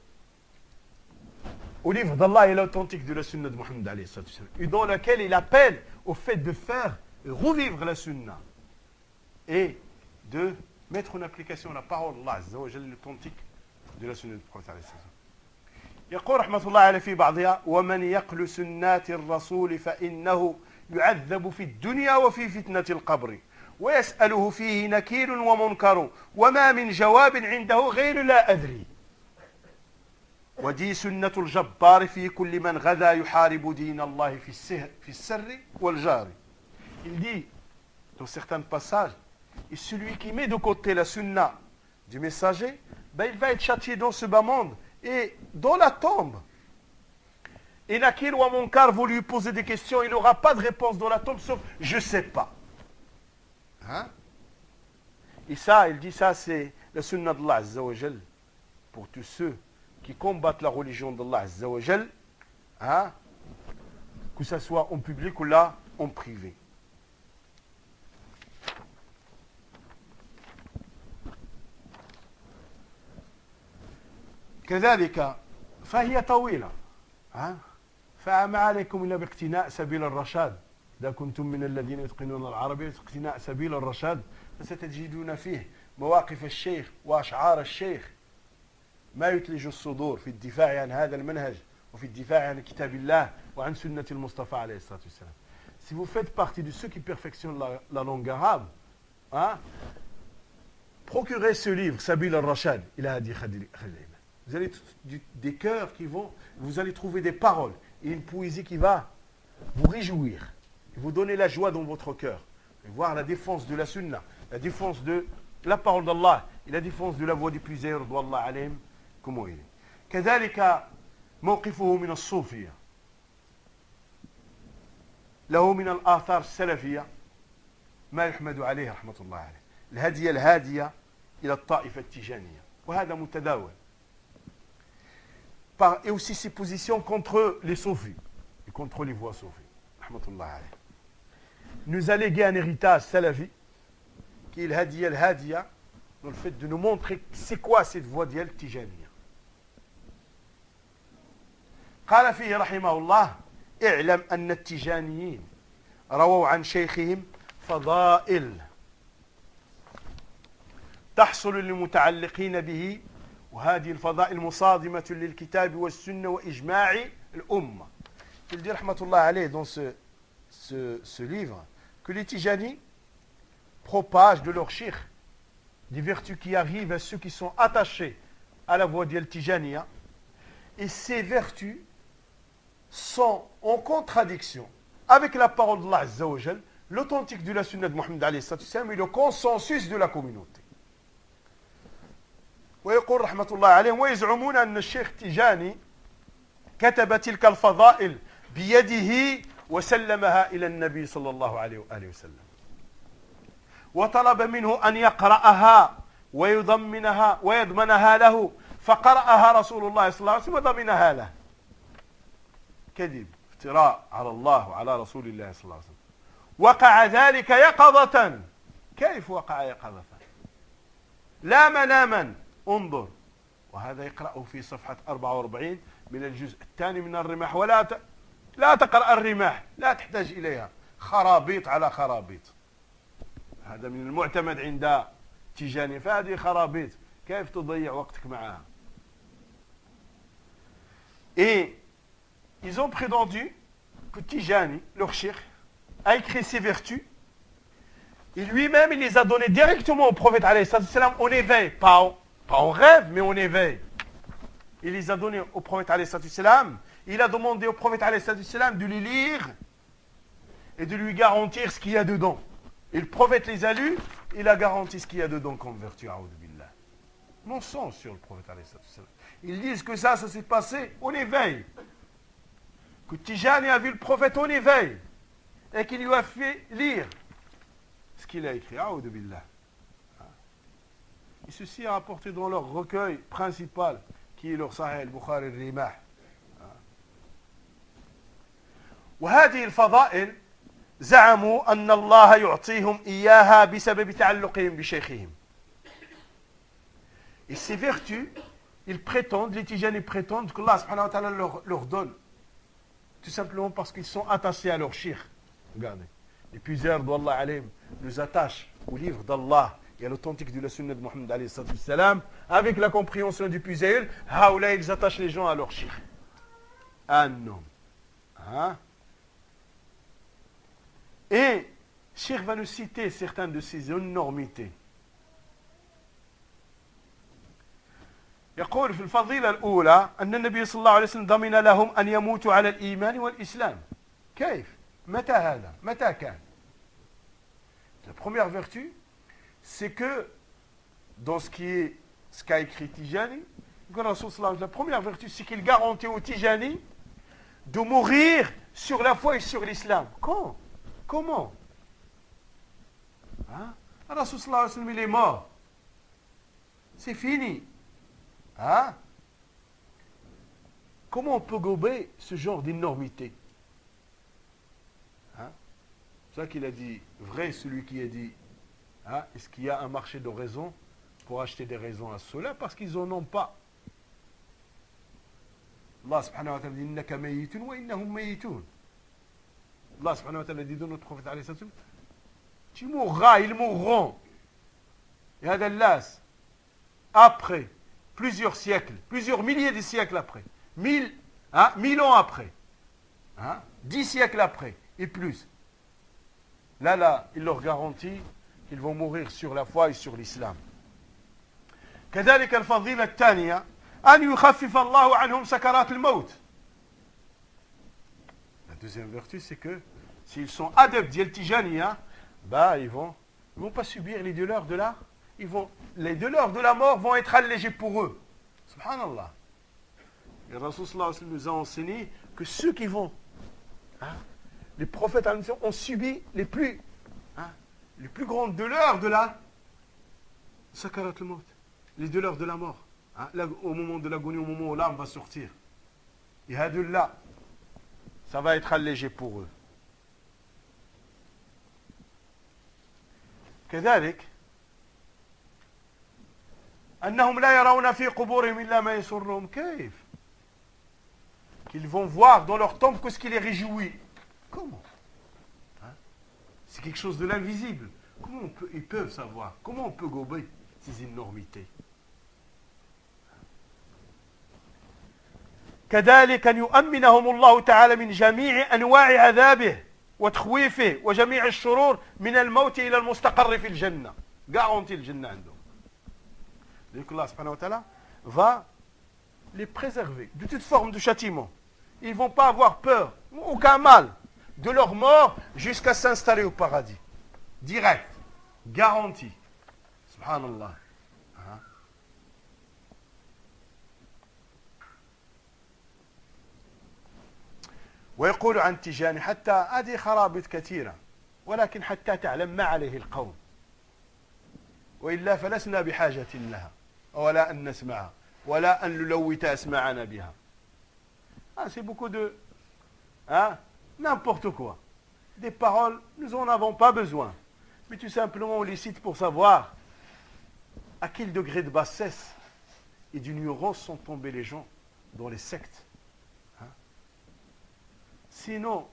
au livre d'Allah et l'authentique de la sunna de Muhammad alayhi salatu wassalam, et dans laquelle il appelle au fait de faire revivre la sunna et de mettre en application la parole d'Allah azza wa jalla, l'authentique de la sunna du prophète alayhi salatu wassalam. يقول رحمة الله عليه في بعضها ومن يقل سنات الرسول فإنه يعذب في الدنيا وفي فتنة القبر ويسأله فيه نكير ومنكر وما من جواب عنده غير لا أدري ودي سنة الجبار في كل من غدا يحارب دين الله في السر والجار. Il dit dans certains passages, et celui qui met de côté la sunna du messager, il va être châtié dans ce bas monde et dans la tombe. Et Nakir ou Munkar vont lui poser des questions, il n'aura pas de réponse dans la tombe sauf je ne sais pas. Et ça, il dit ça, c'est la sunna d'Allah azza wa jal pour tous ceux qui combattent la religion d'Allah azza wa jal, que ce soit en public ou là en privé. كذلك فهي طويلة فما عليكم إلا باقتناء سبيل الرشاد إذا كنتم من الذين يتقنون العربية اقتناء سبيل الرشاد فستجدون فيه مواقف الشيخ وأشعار الشيخ ما يتلج الصدور في الدفاع عن هذا المنهج وفي الدفاع عن كتاب الله وعن سنة المصطفى عليه الصلاة والسلام. Si vous faites partie de ceux qui perfectionnent la langue arabe, procurez ce livre, Sabil al-Rashad, il a dit Khalil. Vous allez des cœurs qui vont, vous allez trouver des paroles et une poésie qui va vous réjouir, et vous donner la joie dans votre cœur, et voir la défense de la sunna, la défense de la parole d'Allah et la défense de la voix des plusieurs d'Allah alayhim, comment il est. كذلك موقفه من الصوفية له من الآثار السلفية ما يحمد عليه رحمة الله عليه الهدية الهادية إلى الطائفة التجانية وهذا متداول. Et aussi ses positions contre les soufis et contre les voix soufis. Nous a légué un héritage salafi qui est le hadiya al-hadiya, dans le fait de nous montrer c'est quoi cette voix d'Yal Tijaniya. قال فيه رحمه الله اعلم أن التجانيين رووا عن شيخهم فضائل تحصل للمتعلقين به وهذه الفضائل مصادمة للكتاب والسنة وإجماع الأمة. il dit rahmatullah alayh dans ce livre que les Tijani propagent de leur shirk des vertus qui arrivent à ceux qui sont attachés à la voie d'Al Tijaniya, et ces vertus sont en contradiction avec la parole d'Allah Azza wa Jal, l'authentique de la sunna de Muhammad alayhi salam et le consensus de la communauté. ويقول رحمة الله عليهم ويزعمون أن الشيخ تيجاني كتب تلك الفضائل بيده وسلمها إلى النبي صلى الله عليه وآله وسلم وطلب منه أن يقرأها ويضمنها له فقرأها رسول الله صلى الله عليه وسلم وضمنها له. كذب، افتراء على الله وعلى رسول الله صلى الله عليه وسلم. وقع ذلك يقظة. كيف وقع يقظة؟ لا مناما. انظر، وهذا يقرأه في صفحة 44 من الجزء الثاني من الرماح. لا تقرأ الرماح، لا تحتاج إليها، خرابيط على خرابيط. هذا من المعتمد عند تيجاني، فهذه خرابيط، كيف تضيع وقتك معها؟ Et ils ont prétendu que Tijani, leur cheikh, a écrit ses vertus, et lui-même il les a données directement au prophète alayhi salam en éveil, pas en rêve, mais en éveil. Il les a donnés au prophète alayhi salam, il a demandé au prophète alayhi salam de les lire et de lui garantir ce qu'il y a dedans. Et le prophète les a lus, il a garanti ce qu'il y a dedans comme vertu. Mensonge sur le prophète alayhi salam. Ils disent que ça s'est passé en éveil. Que Tijani a vu le prophète en éveil et qu'il lui a fait lire ce qu'il a écrit. Et ceci est rapporté dans leur recueil principal qui est leur Sahih al-Bukhari al-Rimah. وهذه الفضائل زعموا أن الله يعطيهم إياها بسبب تعلقهم بشيخهم. Et ces vertus, ils prétendent, les Tijani prétendent que Allah subhanahu wa ta'ala leur donne, tout simplement parce qu'ils sont attachés à leur shirk. Regardez, les puiseurs d'Allah alayhim nous attachent au livre d'Allah et à l'authentique de la sunna de Muhammad alayhi salam, avec la compréhension du puisaïl, là ils attachent les gens à leur shirk. Ah non. Hein? Et Cheikh va nous citer certaines de ces énormités. يقول في الفضيلة الأولى أن النبي صلى الله عليه وسلم ضمن لهم أن يموتوا على الإيمان والإسلام. كيف؟ متى هذا؟ متى كان؟ La première vertu, c'est que dans ce qu'a écrit Tijani, la première vertu, c'est qu'il garantit aux Tijani de mourir sur la foi et sur l'islam. Quand? Comment? Hein? Rasul sallallahu alayhi wa sallam, il est mort. C'est fini. Hein? Comment on peut gober ce genre d'énormité? Hein? C'est ça qu'il a dit, vrai celui qui a dit, hein? Est-ce qu'il y a un marché de raisons pour acheter des raisons à cela? Parce qu'ils n'en ont pas. Allah subhanahu wa ta'ala dit, innaka mayitun wa innahum mayitun. Allah subhanahu wa ta'ala dit de notre prophète alayhi salam, tu mourras, ils mourront. Et hadallas, après plusieurs siècles, plusieurs milliers de siècles après, 1000 ans après, 10 siècles après et plus, là, il leur garantit qu'ils vont mourir sur la foi et sur l'islam. كذلك الفضيلة الثانية أن يخفف الله عنهم سكرات الموت. La deuxième vertu, c'est que s'ils sont adeptes d'Al Tijaniya, ils vont pas subir les douleurs de la les douleurs de la mort vont être allégées pour eux. Subhanallah. Et Rasul sallallahu alayhi wa sallam nous a enseigné que ceux qui vont, les prophètes ont subi les plus grandes douleurs de la sakarat al-maut, les douleurs de la mort, au moment de l'agonie, au moment où l'âme va sortir. Et hadullah, ça va être allégé pour eux. كذلك أنهم لا يرون في قبورهم إلا ما يسرهم. كيف؟ Qu'ils vont voir dans leur tombe que ce qui les réjouit. Comment? C'est quelque chose de l'invisible. Comment ils peuvent savoir? Comment on peut gober ces énormités? كذلك أن يؤمنهم الله تعالى من جميع أنواع عذابه وتخويفه وجميع الشرور من الموت إلى المستقر في الجنة. Garantie الجنة عندهم. Donc Allah subhanahu wa ta'ala va les préserver de toute forme de châtiment. Ils ne vont pas avoir peur, aucun mal de leur mort jusqu'à s'installer au paradis. Direct, garantie. Subhanallah. ويقول عن تيجاني حتى هذه خرابط كثيرة ولكن حتى تعلم ما عليه القوم وإلا فلسنا بحاجة لها ولا أن نسمعها ولا أن نلوث أسماعنا بها. C'est beaucoup de n'importe quoi. Des paroles, nous n'en avons pas besoin. Mais tout simplement on les cite pour savoir à quel degré de bassesse et d'ignorance sont tombés les gens dans les sectes. Sinon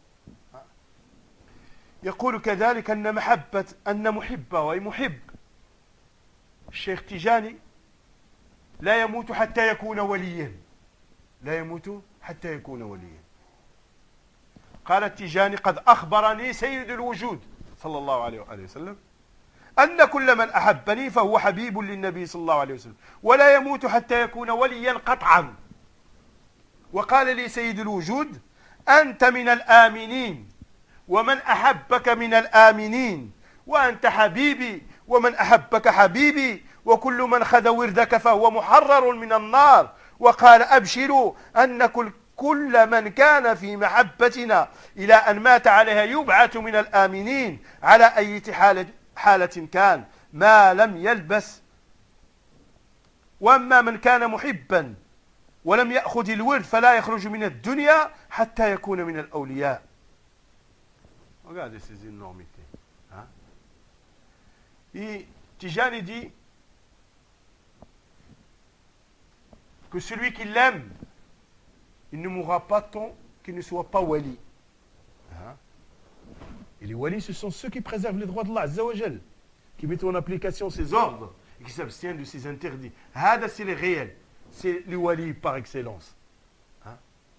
يقول كذلك أن محبه وأي محب الشيخ تيجاني لا يموت حتى يكون وليا. لا يموت حتى يكون وليا. قال التيجاني قد أخبرني سيد الوجود صلى الله عليه وآله وسلم أن كل من أحبني فهو حبيب للنبي صلى الله عليه وسلم ولا يموت حتى يكون وليا قطعا. وقال لي سيد الوجود أنت من الآمنين ومن أحبك من الآمنين وأنت حبيبي ومن أحبك حبيبي وكل من خذ وردك فهو محرر من النار. وقال أبشروا أن كل من كان في محبتنا إلى أن مات عليها يبعث من الآمنين على أي حالة كان ما لم يلبس. وأما من كان محبا ولم يأخذ الورد فلا يخرج من الدنيا حتى يكون من الأولياء. Regardez ces énormités. Et Tijani dit que celui qui l'aime, il ne mourra pas tant qu'il ne soit pas wali. Et les walis, ce sont ceux qui préservent les droits d'Allah Azza wa Jal, qui mettent en application ses ordres et qui s'abstiennent de ses interdits. Hada, c'est les réels. C'est les walis par excellence.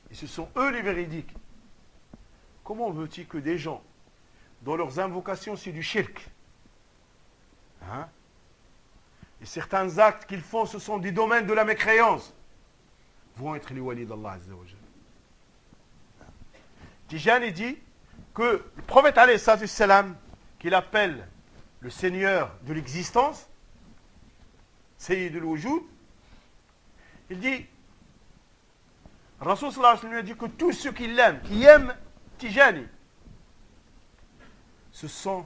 Et ce sont eux les véridiques. Comment veux-tu que des gens, dont leurs invocations c'est du shirk, et certains actes qu'ils font, ce sont des domaines de la mécréance, vont être les walis d'Allah Azza wa Jal. Tijani dit que le prophète alayhi salatu wassalam, qu'il appelle le Seigneur de l'existence, Sayyid al-Wujud, il dit, Rasul sallallahu alayhi wa sallam dit que tous ceux qui l'aiment, qui aiment Tijani, ce sont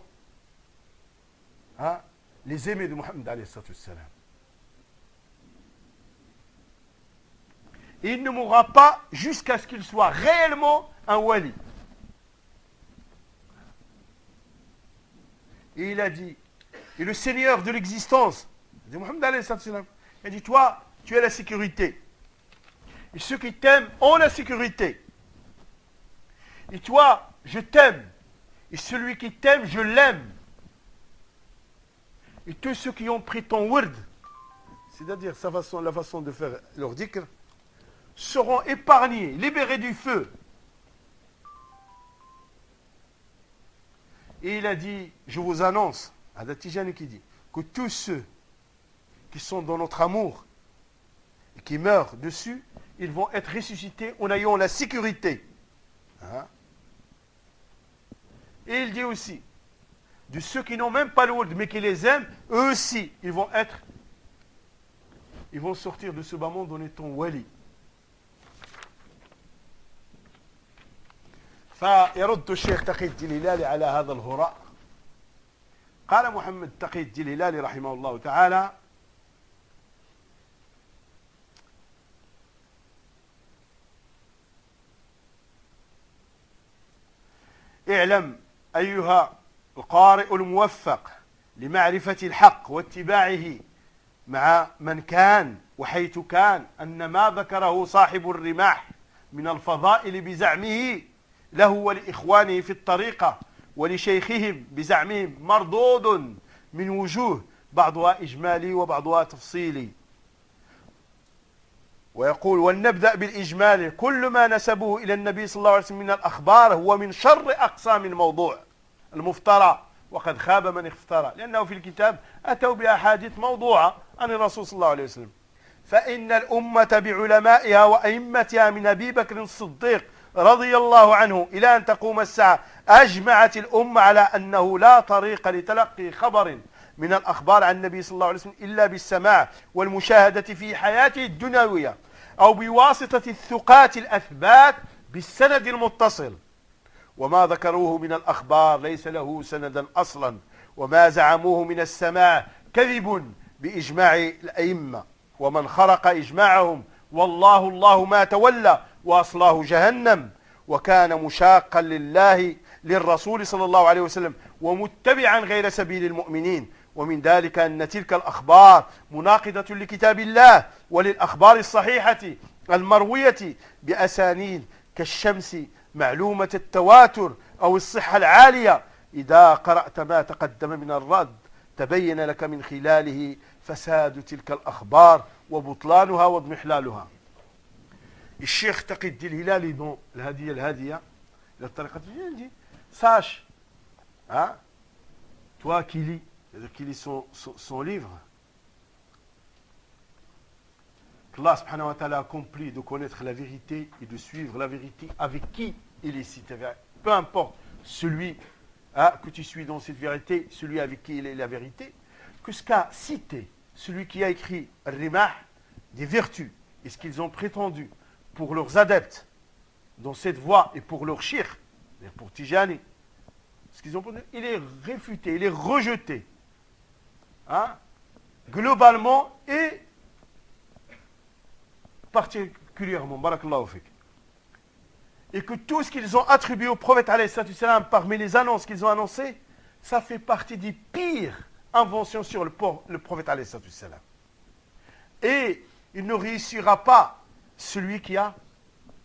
les aimés de Muhammad alayhi salatu wassalam. Et il ne mourra pas jusqu'à ce qu'il soit réellement un wali. Et il a dit, et le Seigneur de l'existence, Muhammad alayhi salatu wassalam, il a dit, toi, tu es la sécurité. Et ceux qui t'aiment ont la sécurité. Et toi, je t'aime. Et celui qui t'aime, je l'aime. Et tous ceux qui ont pris ton word, c'est-à-dire la façon de faire leur dhikr, seront épargnés, libérés du feu. Et il a dit, je vous annonce, Ada Tijani qui dit, que tous ceux qui sont dans notre amour et qui meurent dessus, ils vont être ressuscités en ayant la sécurité. Et il dit aussi, de ceux qui n'ont même pas le word mais qui les aiment, eux aussi, ils vont sortir de ce bas monde en étant wali. فيرد الشيخ تقي الدين الهلالي على هذا الهراء. قال محمد تقي الدين الهلالي رحمه الله تعالى: اعلم أيها القارئ الموفق لمعرفة الحق واتباعه مع من كان وحيث كان أن ما ذكره صاحب الرماح من الفضائل بزعمه له ولإخوانه في الطريقة ولشيخهم بزعمهم مردود من وجوه، بعضها إجمالي وبعضها تفصيلي، ويقول ولنبدأ بالإجمال كل ما نسبوه إلى النبي صلى الله عليه وسلم من الأخبار هو من شر أقسام الموضوع المفترى وقد خاب من افترى لأنه في الكتاب أتوا بأحاديث موضوعة عن الرسول صلى الله عليه وسلم فإن الأمة بعلمائها وأئمتها من أبي بكر الصديق رضي الله عنه إلى أن تقوم الساعة أجمعت الأمة على أنه لا طريق لتلقي خبر من الأخبار عن النبي صلى الله عليه وسلم إلا بالسماع والمشاهدة في حياته الدنيوية أو بواسطة الثقات الأثبات بالسند المتصل وما ذكروه من الأخبار ليس له سندا أصلا وما زعموه من السماع كذب بإجماع الأئمة ومن خرق إجماعهم والله الله ما تولى وأصلاه جهنم وكان مشاقا للرسول صلى الله عليه وسلم ومتبعا غير سبيل المؤمنين ومن ذلك أن تلك الأخبار مناقضة لكتاب الله وللأخبار الصحيحة المروية بأسانيد كالشمس معلومة التواتر أو الصحة العالية إذا قرأت ما تقدم من الرد تبين لك من خلاله فساد تلك الأخبار وبطلانها واضمحلالها. الشيخ تقي الدين الهلالي dans الهادية للطريقة الجديدة sache toi qui lis son livre qu'Allah subhanahu wa ta'ala a accompli de connaître la vérité et de suivre la vérité avec qui il est cité. Peu importe celui que tu suis dans cette vérité, celui avec qui il est la vérité, que ce qu'a cité celui qui a écrit Rimah des vertus et ce qu'ils ont prétendu pour leurs adeptes dans cette voie et pour leurs shirk, pour Tijani, ce qu'ils ont prétendu, il est réfuté, il est rejeté. Globalement et particulièrement, barakallahu fik. Et que tout ce qu'ils ont attribué au prophète alayhi salam parmi les annonces qu'ils ont annoncées, ça fait partie des pires inventions sur le prophète alayhi salam. Et il ne réussira pas celui qui a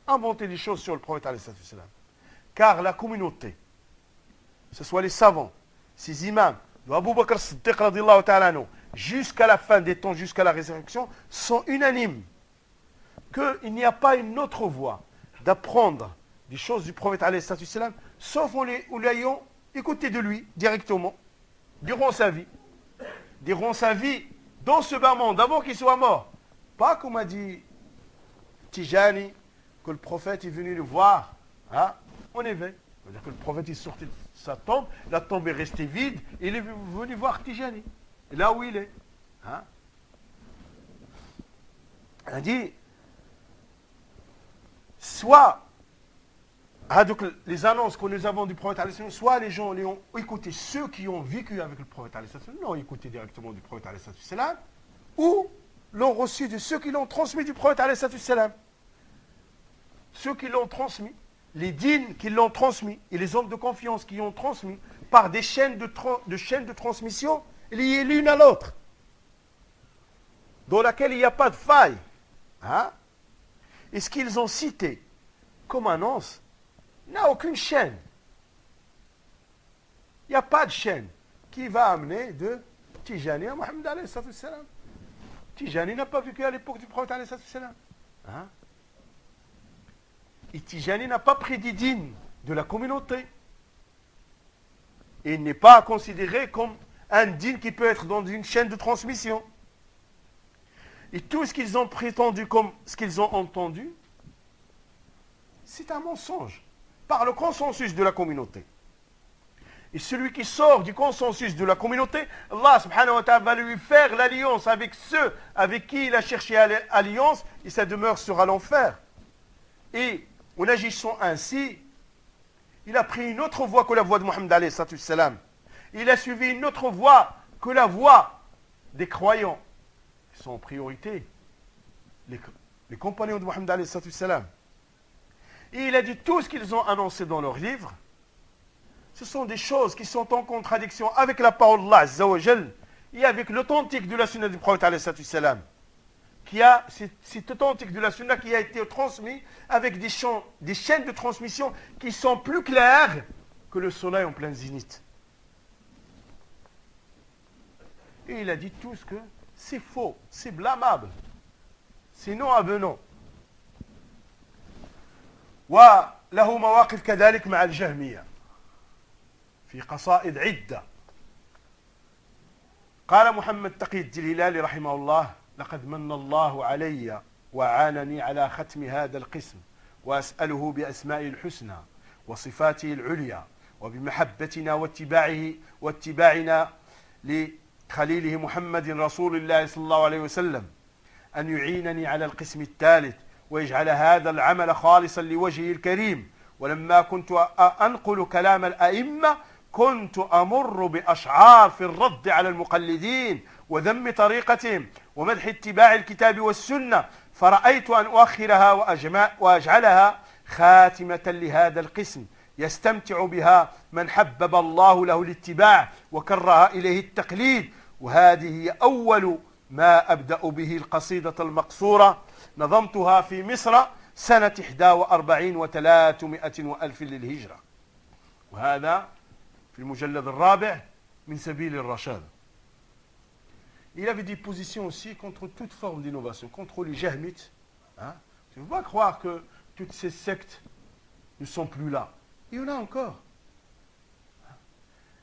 inventé des choses sur le prophète alayhi salam. Car la communauté, que ce soit les savants, ces imams, Abu Bakr Siddiq radiyallahu ta'ala anhu, jusqu'à la fin des temps, jusqu'à la résurrection, sont unanimes qu'il n'y a pas une autre voie d'apprendre des choses du prophète alayhi salam, sauf en l'ayant écouté de lui directement, durant sa vie dans ce bas monde, avant qu'il soit mort. Pas comme a dit Tijani, que le prophète est venu le voir en éveil. C'est-à-dire que le prophète est sorti de sa tombe, la tombe est restée vide, et il est venu voir Tijani, là où il est. Il a dit, soit, donc les annonces que nous avons du prophète, soit les gens les ont écouté, ceux qui ont vécu avec le prophète, l'ont écouté directement du prophète, ou l'ont reçu de ceux qui l'ont transmis du prophète, ceux qui l'ont transmis, les dînes qui l'ont transmis, et les hommes de confiance qui ont transmis, par des chaînes de transmission liées l'une à l'autre, dans laquelle il n'y a pas de faille. Et ce qu'ils ont cité comme annonce n'a aucune chaîne. Il n'y a pas de chaîne qui va amener de Tijani à Mohammed alayhi salam. Tijani n'a pas vécu à l'époque du prophète alayhi salam. Et Tijani n'a pas pris des dînes de la communauté. Et il n'est pas considéré comme un dîne qui peut être dans une chaîne de transmission. Et tout ce qu'ils ont prétendu comme ce qu'ils ont entendu, c'est un mensonge, par le consensus de la communauté. Et celui qui sort du consensus de la communauté, Allah subhanahu wa ta'ala va lui faire l'alliance avec ceux avec qui il a cherché alliance, et sa demeure sera l'enfer. Et en agissant ainsi, il a pris une autre voie que la voie de Mohammed alayhi salam. Il a suivi une autre voie que la voie des croyants. Ils sont en priorité les compagnons de Mohammed alayhi salam. Et il a dit tout ce qu'ils ont annoncé dans leurs livres, ce sont des choses qui sont en contradiction avec la parole d'Allah Azza wa Jal et avec l'authentique de la sunna du prophète alayhi salam. C'est authentique de la sunna qui a été transmis avec des chaînes de transmission qui sont plus claires que le soleil en plein zénith. Et il a dit tout ce que c'est faux, c'est blâmable. sinon avenant. وله مواقف كذلك مع الجهمية في قصائد عدة. قال محمد تقي الدين الهلالي رحمه الله: لقد من الله علي وعانني على ختم هذا القسم، وأسأله بأسمائه الحسنى وصفاته العليا وبمحبتنا واتباعنا لخليله محمد رسول الله صلى الله عليه وسلم أن يعينني على القسم الثالث ويجعل هذا العمل خالصا لوجهه الكريم. ولما كنت أنقل كلام الأئمة كنت أمر بأشعار في الرد على المقلدين وذم طريقتهم ومدح اتباع الكتاب والسنة، فرأيت أن أؤخرها وأجعلها خاتمة لهذا القسم يستمتع بها من حبب الله له الاتباع وكره إليه التقليد. وهذه هي أول ما أبدأ به القصيدة المقصورة، نظمتها في مصر سنة 41 و300 وألف للهجرة، وهذا في المجلد الرابع من سبيل الرشاد. Il avait des positions aussi contre toute forme d'innovation, contre les jahmites. Hein? Tu ne peux pas croire que toutes ces sectes ne sont plus là. Il y en a encore.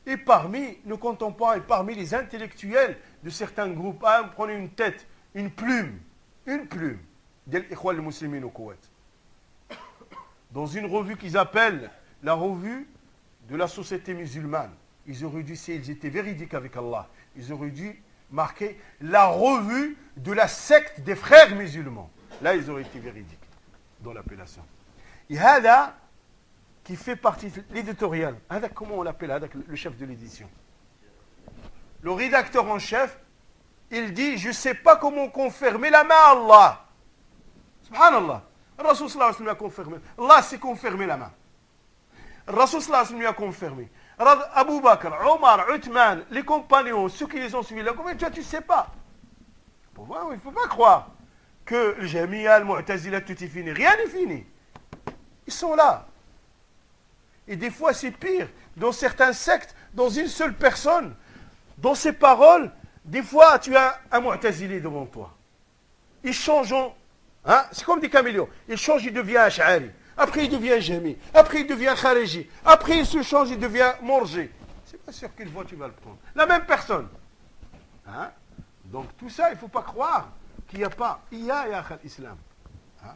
Et parmi nos contemporains, et parmi les intellectuels de certains groupes, vous prenez une tête, une plume de l'Ikhwan al-Muslimin au Koweït. Dans une revue qu'ils appellent la revue de la société musulmane. Ils auraient dû, s'ils étaient véridiques avec Allah, ils auraient dû marquer la revue de la secte des frères musulmans. Là, ils auraient été véridiques dans l'appellation. Et هذا qui fait partie de l'éditorial. Comment on l'appelle, le chef de l'édition? Le rédacteur en chef, il dit: je ne sais pas comment confirmer la main à Allah. Subhanallah. Le Rasul sallallahu alayhi wa sallam a confirmé. Allah s'est confirmé la main. Le Rasul sallallahu alayhi wa sallam a confirmé. Abu Bakr, Omar, Uthman, les compagnons, ceux qui les ont suivis, toi tu ne sais pas. Il ne faut pas croire que le Jamia, le Mu'tazila, tout est fini. Rien n'est fini. Ils sont là. Et des fois c'est pire. Dans certains sectes, dans une seule personne, dans ses paroles, des fois tu as un Mu'tazili devant toi. Ils changent hein? C'est comme des caméléons. Il change, il devient Ash'ari. Après, il devient Jami. Après, il devient Khariji. Après, il se change, il devient Morji. C'est pas sûr qu'une fois, tu vas le prendre. La même personne. Hein? Donc, tout ça, il ne faut pas croire qu'il n'y a pas. Il y a l'islam. Hein?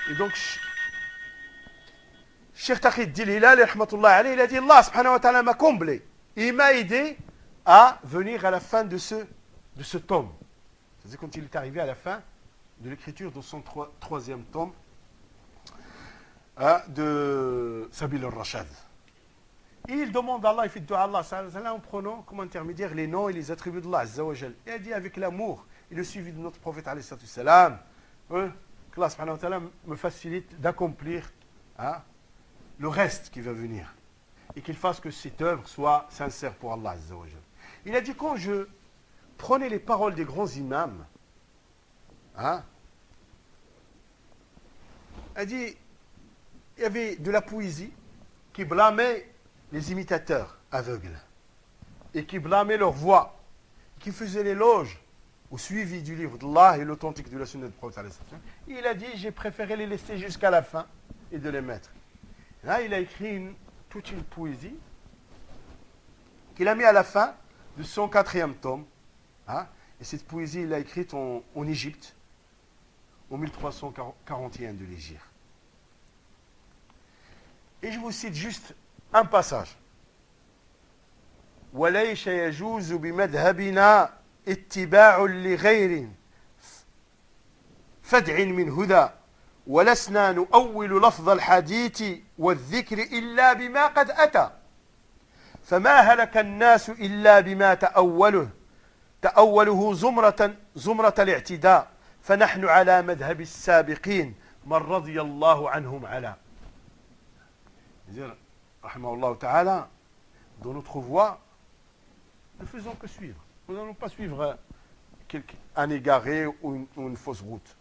Et donc, Cheikh Taqi Hilali, rahmatullah alayhi, il a dit: Allah subhanahu wa ta'ala m'a comblé. Il m'a aidé à venir à la fin de ce tome. C'est-à-dire quand il est arrivé à la fin de l'écriture de son troisième tome, de Sabil al-Rashad. Il demande à Allah, il fait dua à Allah en prenant comme intermédiaire les noms et les attributs d'Allah Azza wa Jal. Et il dit avec l'amour et le suivi de notre prophète alayhi salam, que Allah subhanahu wa ta'ala me facilite d'accomplir le reste qui va venir. Et qu'il fasse que cette œuvre soit sincère pour Allah Azza wa Jal. Il a dit: quand je prenais les paroles des grands imams, il a dit, il y avait de la poésie qui blâmait les imitateurs aveugles et qui blâmait leur voix, qui faisait l'éloge au suivi du livre d'Allah et l'authentique de la sunna du prophète. Il a dit: j'ai préféré les laisser jusqu'à la fin et de les mettre. Là, il a écrit toute une poésie qu'il a mis à la fin de son 4e tome. Et cette poésie, il l'a écrite en Égypte, en 1341 de l'Hégire. Et je vous cite juste un passage. وليس يجوز بمذهبنا اتباع لغير فدع من هدى ولسنا نؤول لفظ الحديث والذكر إلا بما قد أتى فما هلك الناس إلا بما تأوله زمرة الاعتداء فنحن على مذهب السابقين من رضي الله عنهم على. Rahimahullah ta'ala, dans notre voie, ne faisons que suivre. Nous n'allons pas suivre un égaré ou une fausse route.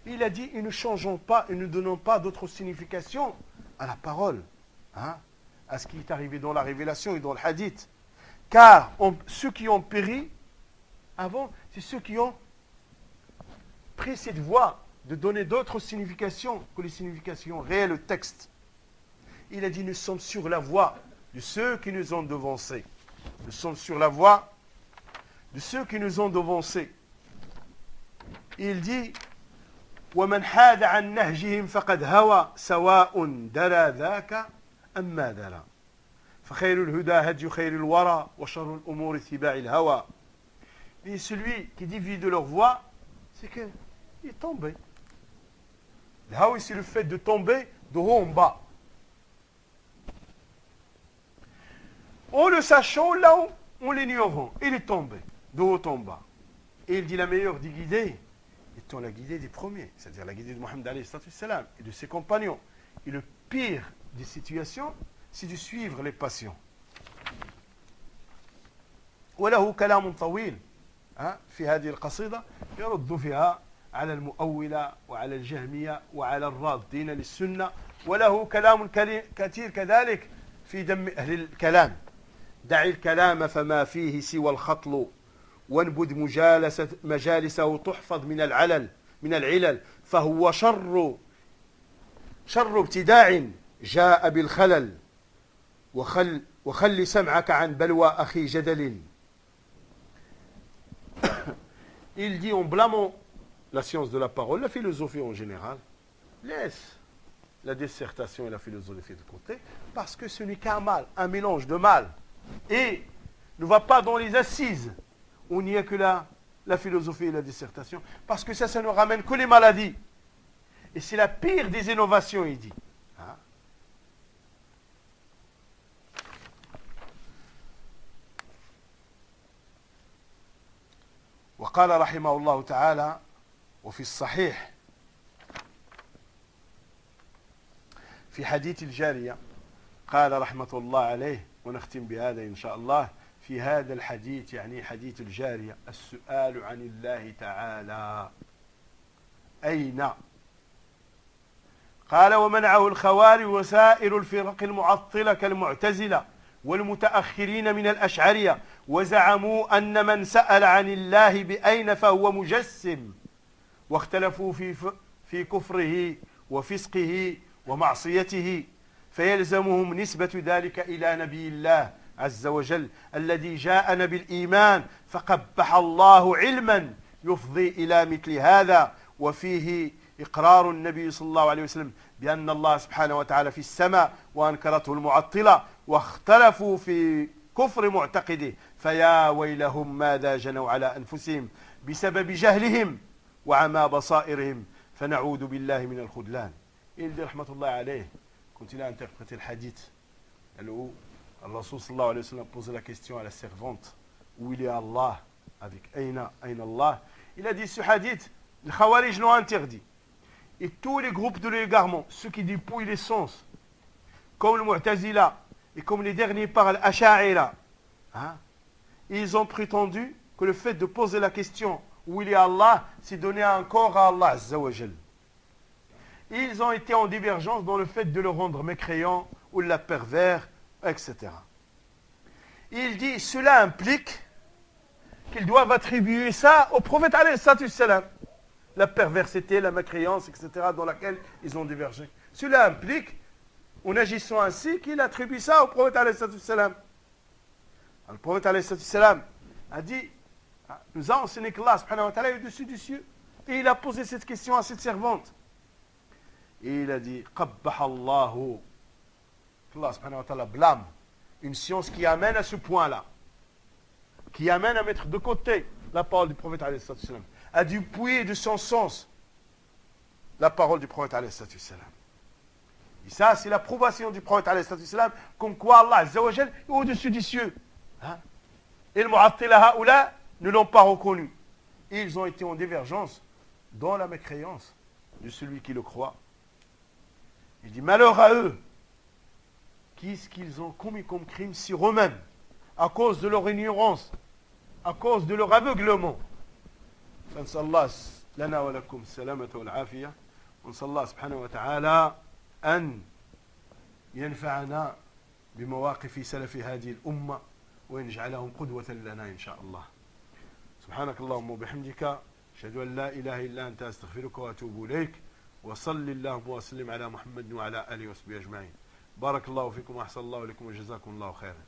Il a dit: ils ne changeons pas et ne donnons pas d'autre signification à la parole, à ce qui est arrivé dans la révélation et dans le hadith. Car ceux qui ont péri avant, c'est ceux qui ont pris cette voie de donner d'autres significations que les significations réelles au texte. Il a dit, nous sommes sur la voie de ceux qui nous ont devancés. Nous sommes sur la voie de ceux qui nous ont devancés. Il dit, وَمَنْ حَادَ عَنْ نَهْجِهِمْ فَقَدْ هَوَى سَوَاءٌ دَرَى ذَاكَ أَمْ مَا دَرَى فَخَيْرُ الْهُدَى هَدْيُ خَيْرِ الْوَرَى وَشَرُّ الْأُمُورِ اتِّبَاعِ الْهَوَى. Et celui qui dévie de leur voie, c'est qu'il est tombé. Le hawa, c'est le fait de tomber de haut en bas. En le sachant, là on l'ignorant, il est tombé de haut en bas. Et il dit la meilleure des guidées étant la guidée des premiers, c'est-à-dire la guidée de Mohammed alayhi salam et de ses compagnons. Et le pire des situations, c'est de suivre les passions. وله كلام طويل في هذه القصيدة يرد فيها على المؤولة وعلى الجهمية وعلى الرادين للسنة، وله كلام كثير كذلك في ذم أهل الكلام. دع الكلام فما فيه سوى الخطل وانبذ مجالسه تحفظ من العلل فهو شر ابتداع جاء بالخلل وخل سمعك عن بلوى أخي جدل. Il dit en blâmant la science de la parole, la philosophie en général, laisse la dissertation et la philosophie de côté, parce que ce n'est qu'un mal, un mélange de mal. Et ne va pas dans les assises où il n'y a que la philosophie et la dissertation, parce que ça ne ramène que les maladies. Et c'est la pire des innovations, il dit. وقال رحمه الله تعالى وفي الصحيح في حديث الجارية قال رحمة الله عليه، ونختم بهذا إن شاء الله، في هذا الحديث يعني حديث الجارية السؤال عن الله تعالى أين؟ قال ومنعه الخوارج وسائر الفرق المعطلة كالمعتزلة والمتأخرين من الأشعرية، وزعموا أن من سأل عن الله بأين فهو مجسم، واختلفوا في كفره وفسقه ومعصيته، فيلزمهم نسبة ذلك إلى نبي الله عز وجل الذي جاءنا بالإيمان، فقبح الله علما يفضي إلى مثل هذا، وفيه إقرار النبي صلى الله عليه وسلم بأن الله سبحانه وتعالى في السماء، وأنكرته المعطلة واختلفوا في كفر معتقده، فيا ويلهم ماذا جنوا على أنفسهم بسبب جهلهم وعمى بصائرهم، فنعوذ بالله من الخذلان. Il dit رحمة الله عليه, continue à interpréter le hadith où le Rasul sallallahu alayhi wa sallam pose la question à la servante où il est Allah, avec Aina Allah. Il a dit ce hadith, les Khawarij l'ont interdit. Et tous les groupes de l'égarement, ceux qui dépouillent les sens, comme le Mu'tazila et comme les derniers par l'Asha'ira, ils ont prétendu que le fait de poser la question où il est Allah, c'est donner un corps à Allah Azza wa Jal. Ils ont été en divergence dans le fait de le rendre mécréant ou la pervers, etc. Il dit, cela implique qu'ils doivent attribuer ça au prophète alayhi salam. La perversité, la mécréance, etc., dans laquelle ils ont divergé. Cela implique, en agissant ainsi, qu'il attribue ça au prophète alayhi salam. Le prophète alayhi salam a dit, nous a enseigné qu'Allah subhanahu wa ta'ala est au-dessus du ciel. Et il a posé cette question à cette servante. Et il a dit, qabbaha Allahu, qu'Allah subhanahu wa ta'ala blâme une science qui amène à ce point-là, qui amène à mettre de côté la parole du prophète alayhi salam, à dépouiller de son sens la parole du prophète alayhi salam. Et ça, c'est l'approbation du prophète alayhi salam, comme quoi Allah azza wa jal est au-dessus des cieux. Et le mu'attila haoula ne l'ont pas reconnu. Et ils ont été en divergence dans la mécréance de celui qui le croit. Il dit malheur à eux. Qu'est-ce qu'ils ont commis comme crime sur eux-mêmes, à cause de leur ignorance, à cause de leur aveuglement. فنسأل الله لنا ولكم السلامة والعافية، ونسأل الله سبحانه وتعالى أن ينفعنا بمواقف سلف هذه الأمة ويجعلهم قدوة لنا إن شاء الله. سبحانك اللهم وبحمدك أشهد أن لا إله إلا أنت أستغفرك وأتوب إليك وصل اللهم وسلم على محمد وعلى آله وصحبه أجمعين. بارك الله فيكم وأحسن الله إليكم وجزاكم الله خيرا.